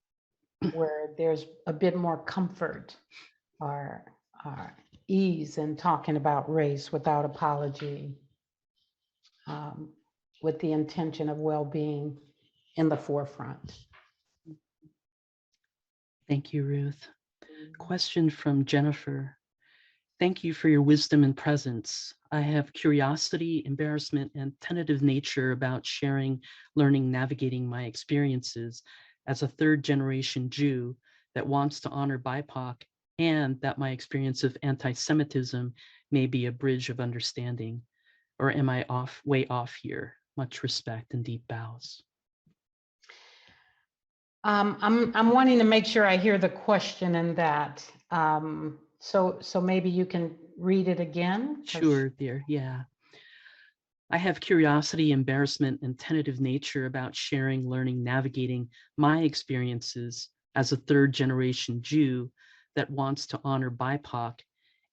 where there's a bit more comfort or ease in talking about race without apology, with the intention of well-being in the forefront. Thank you, Ruth. Question from Jennifer. Thank you for your wisdom and presence. I have curiosity, embarrassment, and tentative nature about sharing, learning, navigating my experiences as a third-generation Jew that wants to honor BIPOC, and that my experience of anti-Semitism may be a bridge of understanding. Or am I way off here? Much respect and deep bows. I'm wanting to make sure I hear the question in that. So maybe you can read it again? Sure, dear. Yeah. I have curiosity, embarrassment, and tentative nature about sharing, learning, navigating my experiences as a third-generation Jew that wants to honor BIPOC,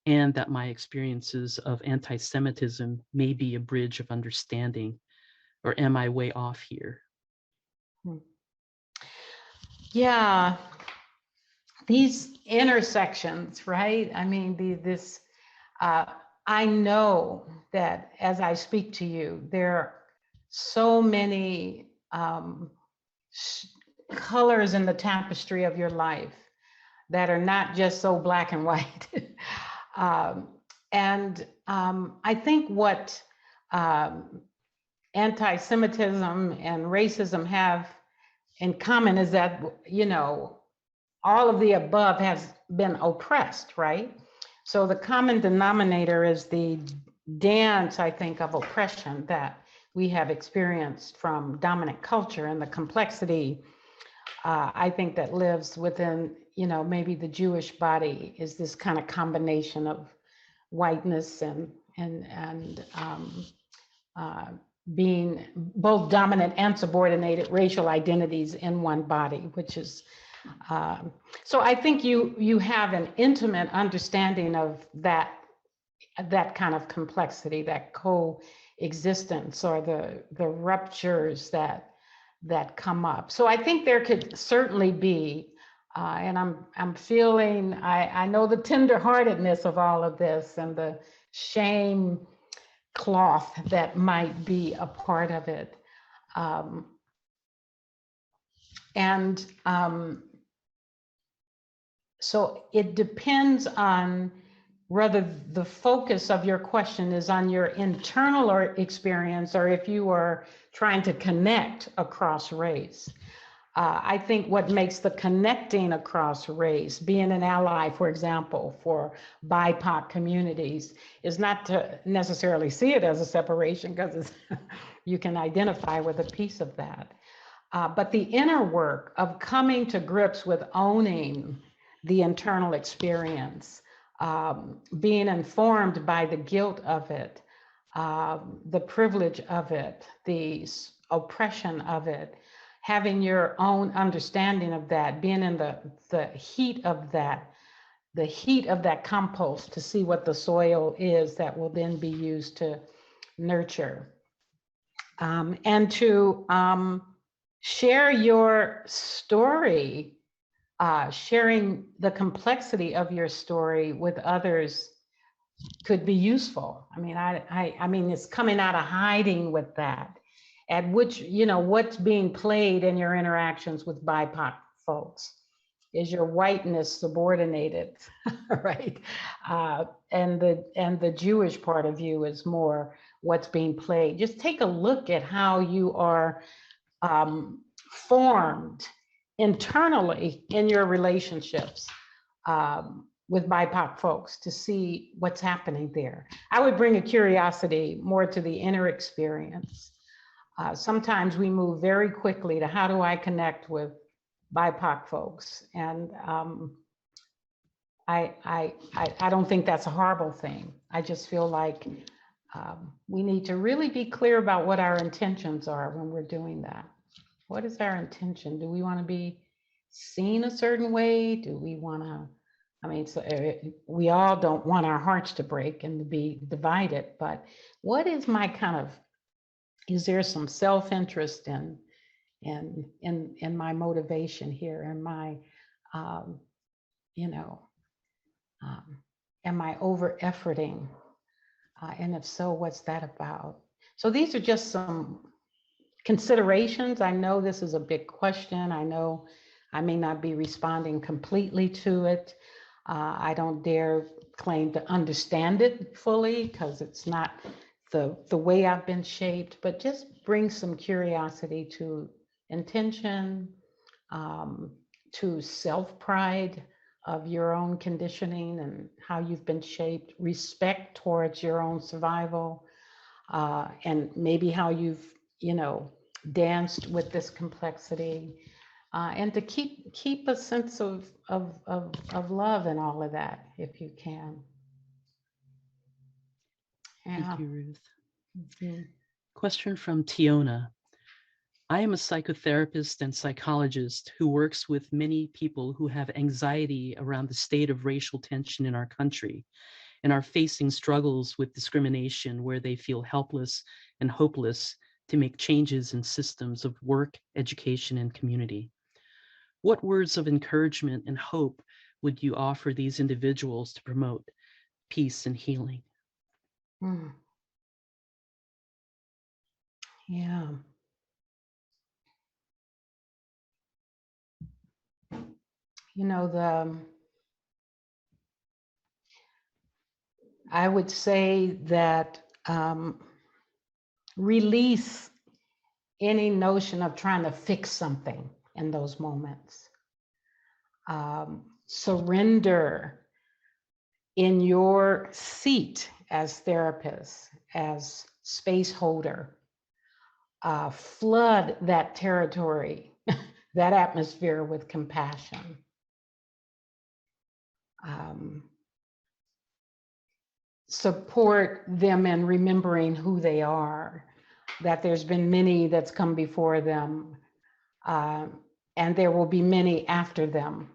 and that my experiences of anti-Semitism may be a bridge of understanding. Or am I way off here? Yeah, these intersections, right? I mean, I know that as I speak to you, there are so many colors in the tapestry of your life that are not just so black and white. I think what anti-Semitism and racism have in common is that, all of the above has been oppressed, right? So the common denominator is the dance, I think, of oppression that we have experienced from dominant culture, and the complexity, I think, that lives within, maybe the Jewish body is this kind of combination of whiteness and being both dominant and subordinated racial identities in one body, which is, so I think you have an intimate understanding of that kind of complexity, that coexistence, or the ruptures that come up. So I think there could certainly be, and I'm feeling, I know the tenderheartedness of all of this and the shame cloth that might be a part of it. So it depends on whether the focus of your question is on your internal experience, or if you are trying to connect across race. I think what makes the connecting across race, being an ally, for example, for BIPOC communities, is not to necessarily see it as a separation, because you can identify with a piece of that. But the inner work of coming to grips with owning the internal experience, being informed by the guilt of it, the privilege of it, the oppression of it, having your own understanding of that, being in the heat of that, compost to see what the soil is that will then be used to nurture. And to share your story, sharing the complexity of your story with others could be useful. I mean, it's coming out of hiding with that, at which, what's being played in your interactions with BIPOC folks. Is your whiteness subordinated, right? And the Jewish part of you is more what's being played. Just take a look at how you are formed internally in your relationships with BIPOC folks to see what's happening there. I would bring a curiosity more to the inner experience. Sometimes we move very quickly to how do I connect with BIPOC folks, and I don't think that's a horrible thing. I just feel like we need to really be clear about what our intentions are when we're doing that. What is our intention? Do we want to be seen a certain way? Do we want to? I mean, we all don't want our hearts to break and to be divided, but what is my kind of? Is there some self-interest in my motivation here, and my, am I over-efforting? And if so, what's that about? So these are just some considerations. I know this is a big question. I know I may not be responding completely to it. I don't dare claim to understand it fully because it's not the way I've been shaped, but just bring some curiosity to intention, to self-pride of your own conditioning and how you've been shaped, respect towards your own survival, and maybe how you've, danced with this complexity, and to keep a sense of love and all of that, if you can. Yeah. Thank you, Ruth. Mm-hmm. Question from Tiona. I am a psychotherapist and psychologist who works with many people who have anxiety around the state of racial tension in our country and are facing struggles with discrimination where they feel helpless and hopeless to make changes in systems of work, education, and community. What words of encouragement and hope would you offer these individuals to promote peace and healing? Mm. Yeah. I would say that release any notion of trying to fix something in those moments. Surrender in your seat as therapist, as space holder. Flood that territory, that atmosphere with compassion. Support them in remembering who they are, that there's been many that's come before them, and there will be many after them.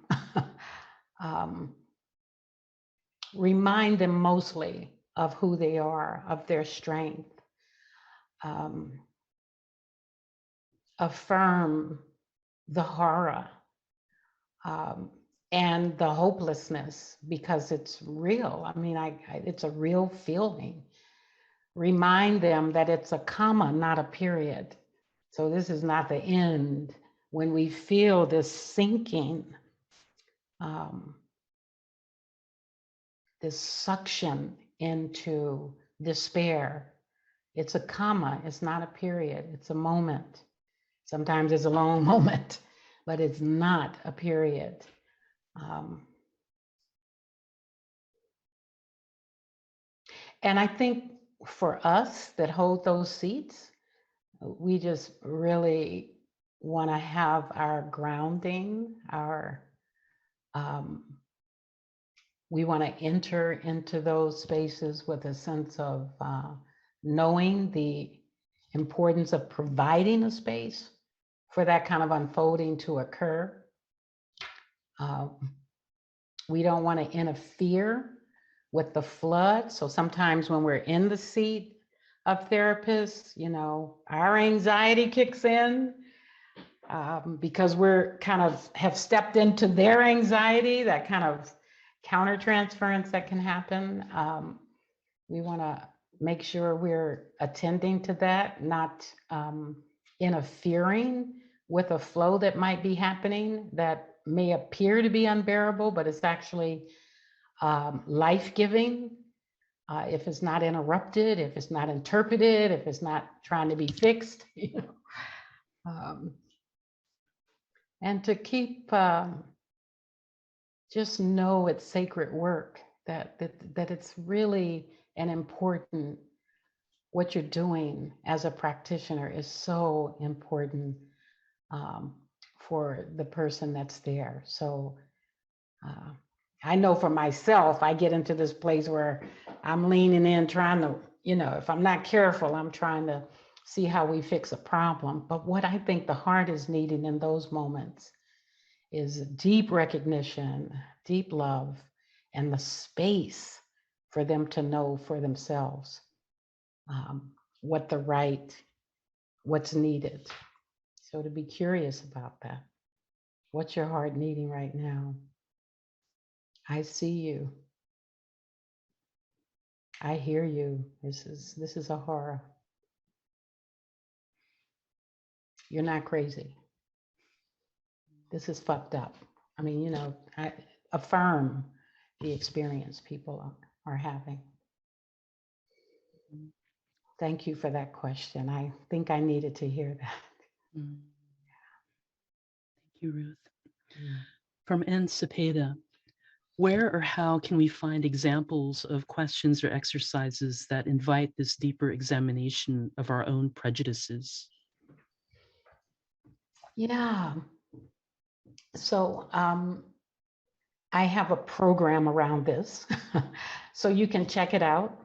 Remind them mostly of who they are, of their strength. Affirm the horror and the hopelessness, because it's real. I mean, it's a real feeling. Remind them that it's a comma, not a period. So this is not the end. When we feel this sinking, this suction into despair, it's a comma, it's not a period, it's a moment. Sometimes it's a long moment, but it's not a period. And I think for us that hold those seats, we just really want to have our grounding, we want to enter into those spaces with a sense of knowing the importance of providing a space for that kind of unfolding to occur. We don't want to interfere with the flood. So sometimes when we're in the seat of therapists, you know, our anxiety kicks in because we're kind of have stepped into their anxiety, that kind of countertransference that can happen. We want to make sure we're attending to that, not interfering with a flow that might be happening that may appear to be unbearable, but it's actually life-giving if it's not interrupted, if it's not interpreted, if it's not trying to be fixed, you know. And to keep, just know it's sacred work, that it's really an important, what you're doing as a practitioner is so important for the person that's there. So I know for myself, I get into this place where I'm leaning in, trying to, you know, if I'm not careful, I'm trying to see how we fix a problem. But what I think the heart is needing in those moments is deep recognition, deep love, and the space for them to know for themselves what's needed. So to be curious about that. What's your heart needing right now? I see you. I hear you. This is a horror. You're not crazy. This is fucked up. I mean, you know, I affirm the experience people are having. Thank you for that question. I think I needed to hear that. Thank you, Ruth. From N. Cepeda, where or how can we find examples of questions or exercises that invite this deeper examination of our own prejudices? Yeah. So I have a program around this, so you can check it out.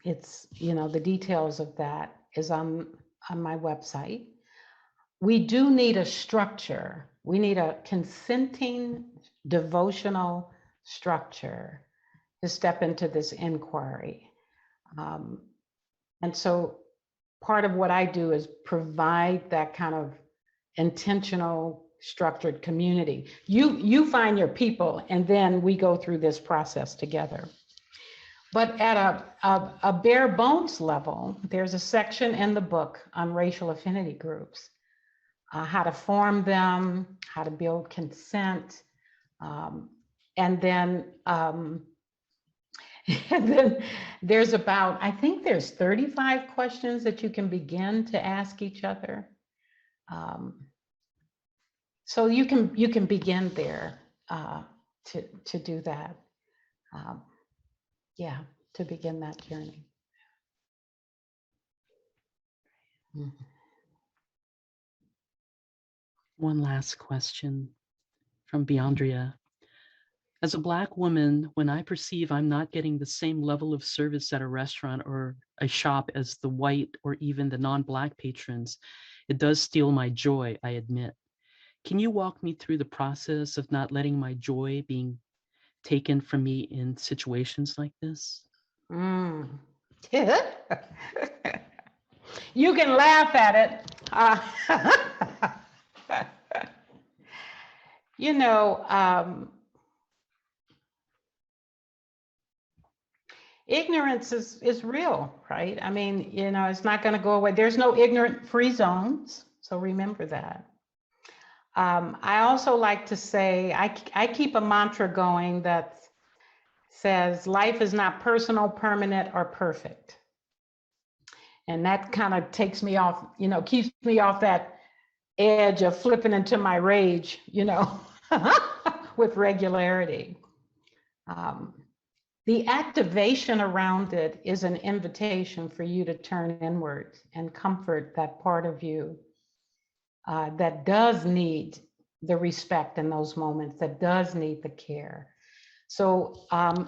It's, you know, the details of that is on my website. We do need a structure. We need a consenting devotional structure to step into this inquiry. And so part of what I do is provide that kind of intentional, structured community. You find your people, and then we go through this process together. But at a bare bones level, there's a section in the book on racial affinity groups, how to form them, how to build consent, and then there's about, I think there's 35 questions that you can begin to ask each other. So you can begin there to do that. Yeah, to begin that journey. Mm-hmm. One last question from Beyondria. As a Black woman, when I perceive I'm not getting the same level of service at a restaurant or a shop as the white or even the non-Black patrons, it does steal my joy, I admit. Can you walk me through the process of not letting my joy being taken from me in situations like this? You can laugh at it. You know, ignorance is real, right? I mean, you know, it's not going to go away. There's no ignorant free zones. So remember that. I also like to say, I keep a mantra going that says life is not personal, permanent, or perfect. And that kind of takes me off, you know, keeps me off that edge of flipping into my rage, you know, with regularity. The activation around it is an invitation for you to turn inward and comfort that part of you that does need the respect in those moments, that does need the care. So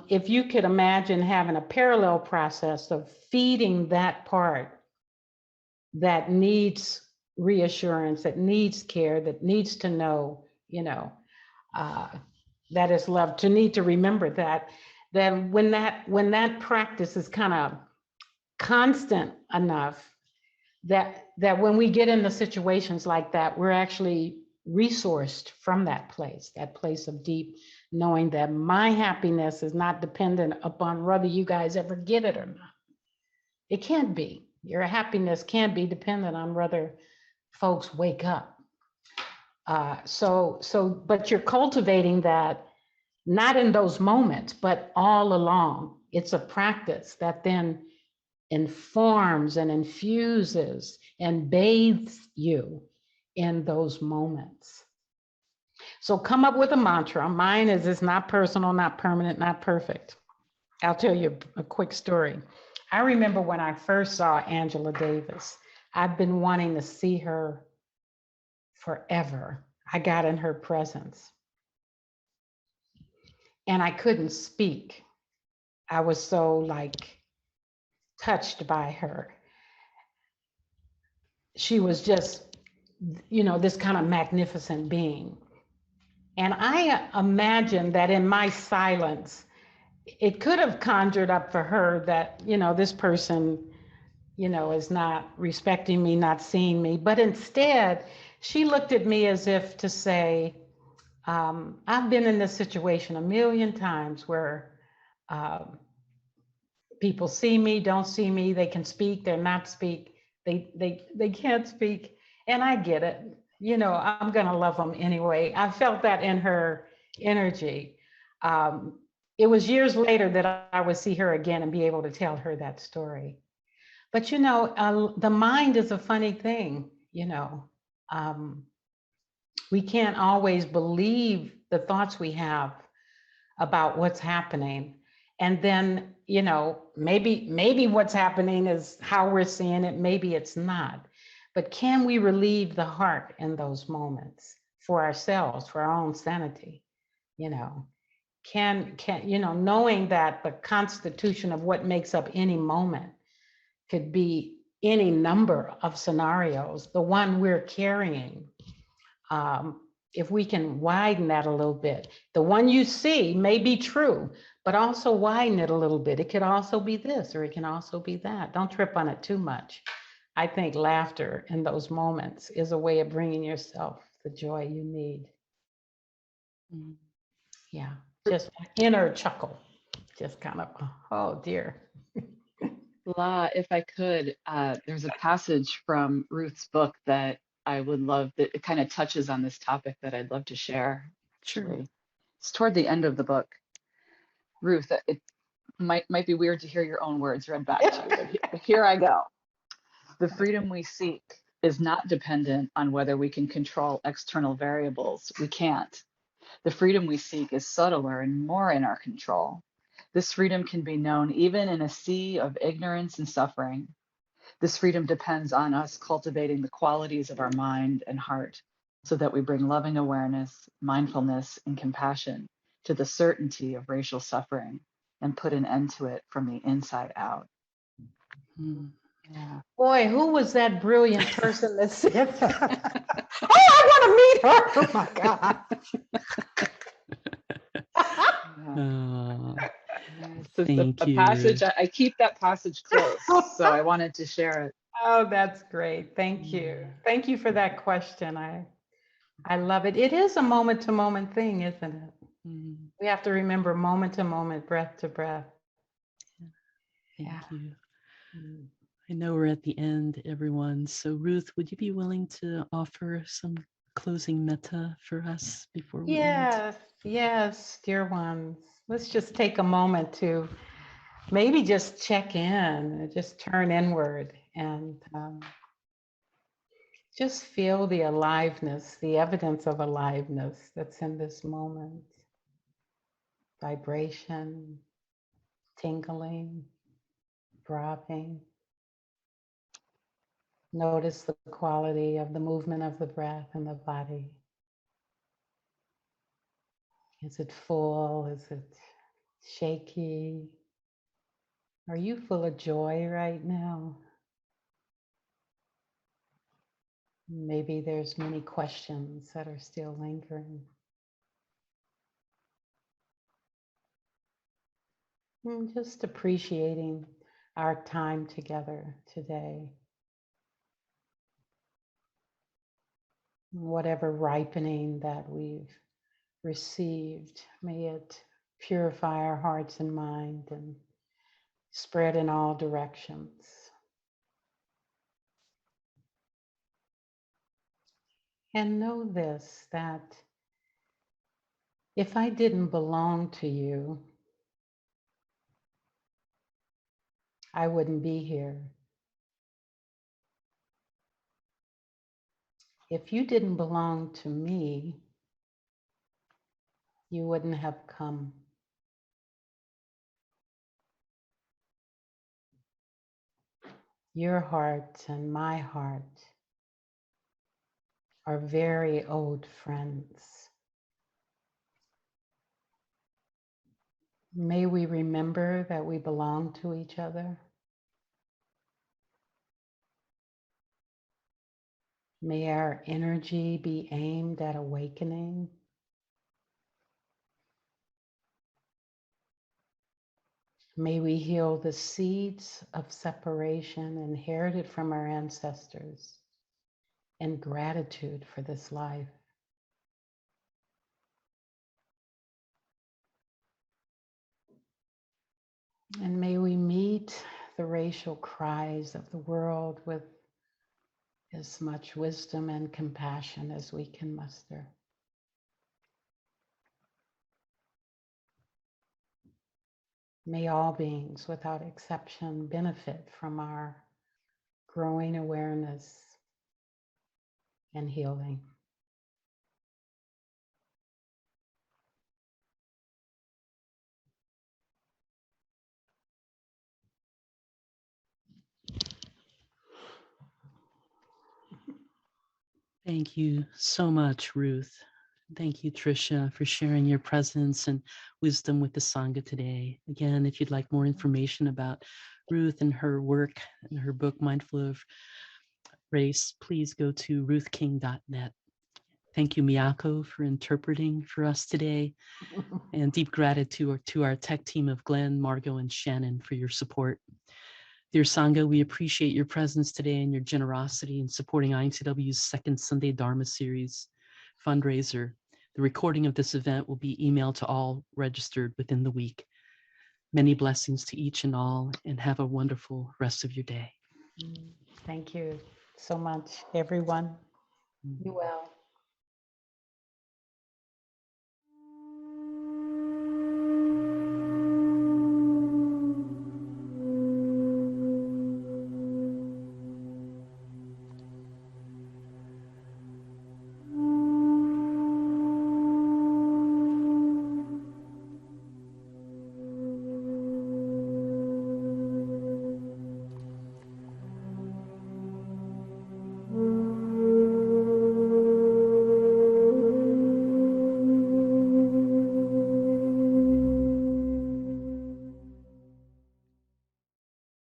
if you could imagine having a parallel process of feeding that part that needs reassurance, that needs care, that needs to know, that is loved, to need to remember that, then when that practice is kind of constant enough, that when we get into situations like that, we're actually resourced from that place of deep knowing that my happiness is not dependent upon whether you guys ever get it or not. It can't be. Your happiness can't be dependent on whether folks wake up. But you're cultivating that, not in those moments, but all along. It's a practice that then informs and infuses and bathes you in those moments. So come up with a mantra. Mine is, it's not personal, not permanent, not perfect. I'll tell you a quick story. I remember when I first saw Angela Davis, I've been wanting to see her forever. I got in her presence and I couldn't speak. I was so touched by her. She was just, this kind of magnificent being. And I imagine that in my silence, it could have conjured up for her that, this person, is not respecting me, not seeing me. But instead, she looked at me as if to say, I've been in this situation a million times where people see me, don't see me, they can speak, they're not speak, they can't speak, and I get it. I'm gonna love them anyway. I felt that in her energy. It was years later that I would see her again and be able to tell her that story. But the mind is a funny thing. We can't always believe the thoughts we have about what's happening. And then, maybe what's happening is how we're seeing it, maybe it's not. But can we relieve the heart in those moments for ourselves, for our own sanity? Can knowing that the constitution of what makes up any moment could be any number of scenarios, the one we're carrying. If we can widen that a little bit, the one you see may be true, but also widen it a little bit. It could also be this, or it can also be that. Don't trip on it too much. I think laughter in those moments is a way of bringing yourself the joy you need. Yeah, just an inner chuckle, just kind of, oh dear. La, if I could, there's a passage from Ruth's book that I would love, that it kind of touches on this topic that I'd love to share. Sure. It's toward the end of the book. Ruth, it might be weird to hear your own words read back to you, but here I go. The freedom we seek is not dependent on whether we can control external variables. We can't. The freedom we seek is subtler and more in our control. This freedom can be known even in a sea of ignorance and suffering. This freedom depends on us cultivating the qualities of our mind and heart so that we bring loving awareness, mindfulness, and compassion to the certainty of racial suffering and put an end to it from the inside out. Yeah. Boy, who was that brilliant person that said that? Oh, I want to meet her. Oh my God. So Thank you. passage, I keep that passage close, so I wanted to share it. Oh, that's great. Thank you. Thank you for that question. I love it. It is a moment to moment thing, isn't it? We have to remember moment to moment, breath to breath. Thank you. I know we're at the end, everyone. So Ruth, would you be willing to offer some closing metta for us before we end? Yes, dear ones. Let's just take a moment to maybe just check in, just turn inward and just feel the aliveness, the evidence of aliveness that's in this moment. Vibration, tingling, throbbing. Notice the quality of the movement of the breath in the body. Is it full? Is it shaky? Are you full of joy right now? Maybe there's many questions that are still lingering. And just appreciating our time together today. Whatever ripening that we've received, may it purify our hearts and mind and spread in all directions. And know this, that if I didn't belong to you, I wouldn't be here. If you didn't belong to me, you wouldn't have come. Your heart and my heart are very old friends. May we remember that we belong to each other. May our energy be aimed at awakening. May we heal the seeds of separation inherited from our ancestors and gratitude for this life. And may we meet the racial cries of the world with as much wisdom and compassion as we can muster. May all beings, without exception, benefit from our growing awareness and healing. Thank you so much, Ruth. Thank you, Trisha, for sharing your presence and wisdom with the Sangha today. Again, if you'd like more information about Ruth and her work and her book, Mindful of Race, please go to ruthking.net. Thank you, Miyako, for interpreting for us today. And deep gratitude to our tech team of Glenn, Margot, and Shannon for your support. Dear Sangha, we appreciate your presence today and your generosity in supporting IMCW's second Sunday Dharma series fundraiser. The recording of this event will be emailed to all registered within the week. Many blessings to each and all, and have a wonderful rest of your day. Thank you so much, everyone. Be well.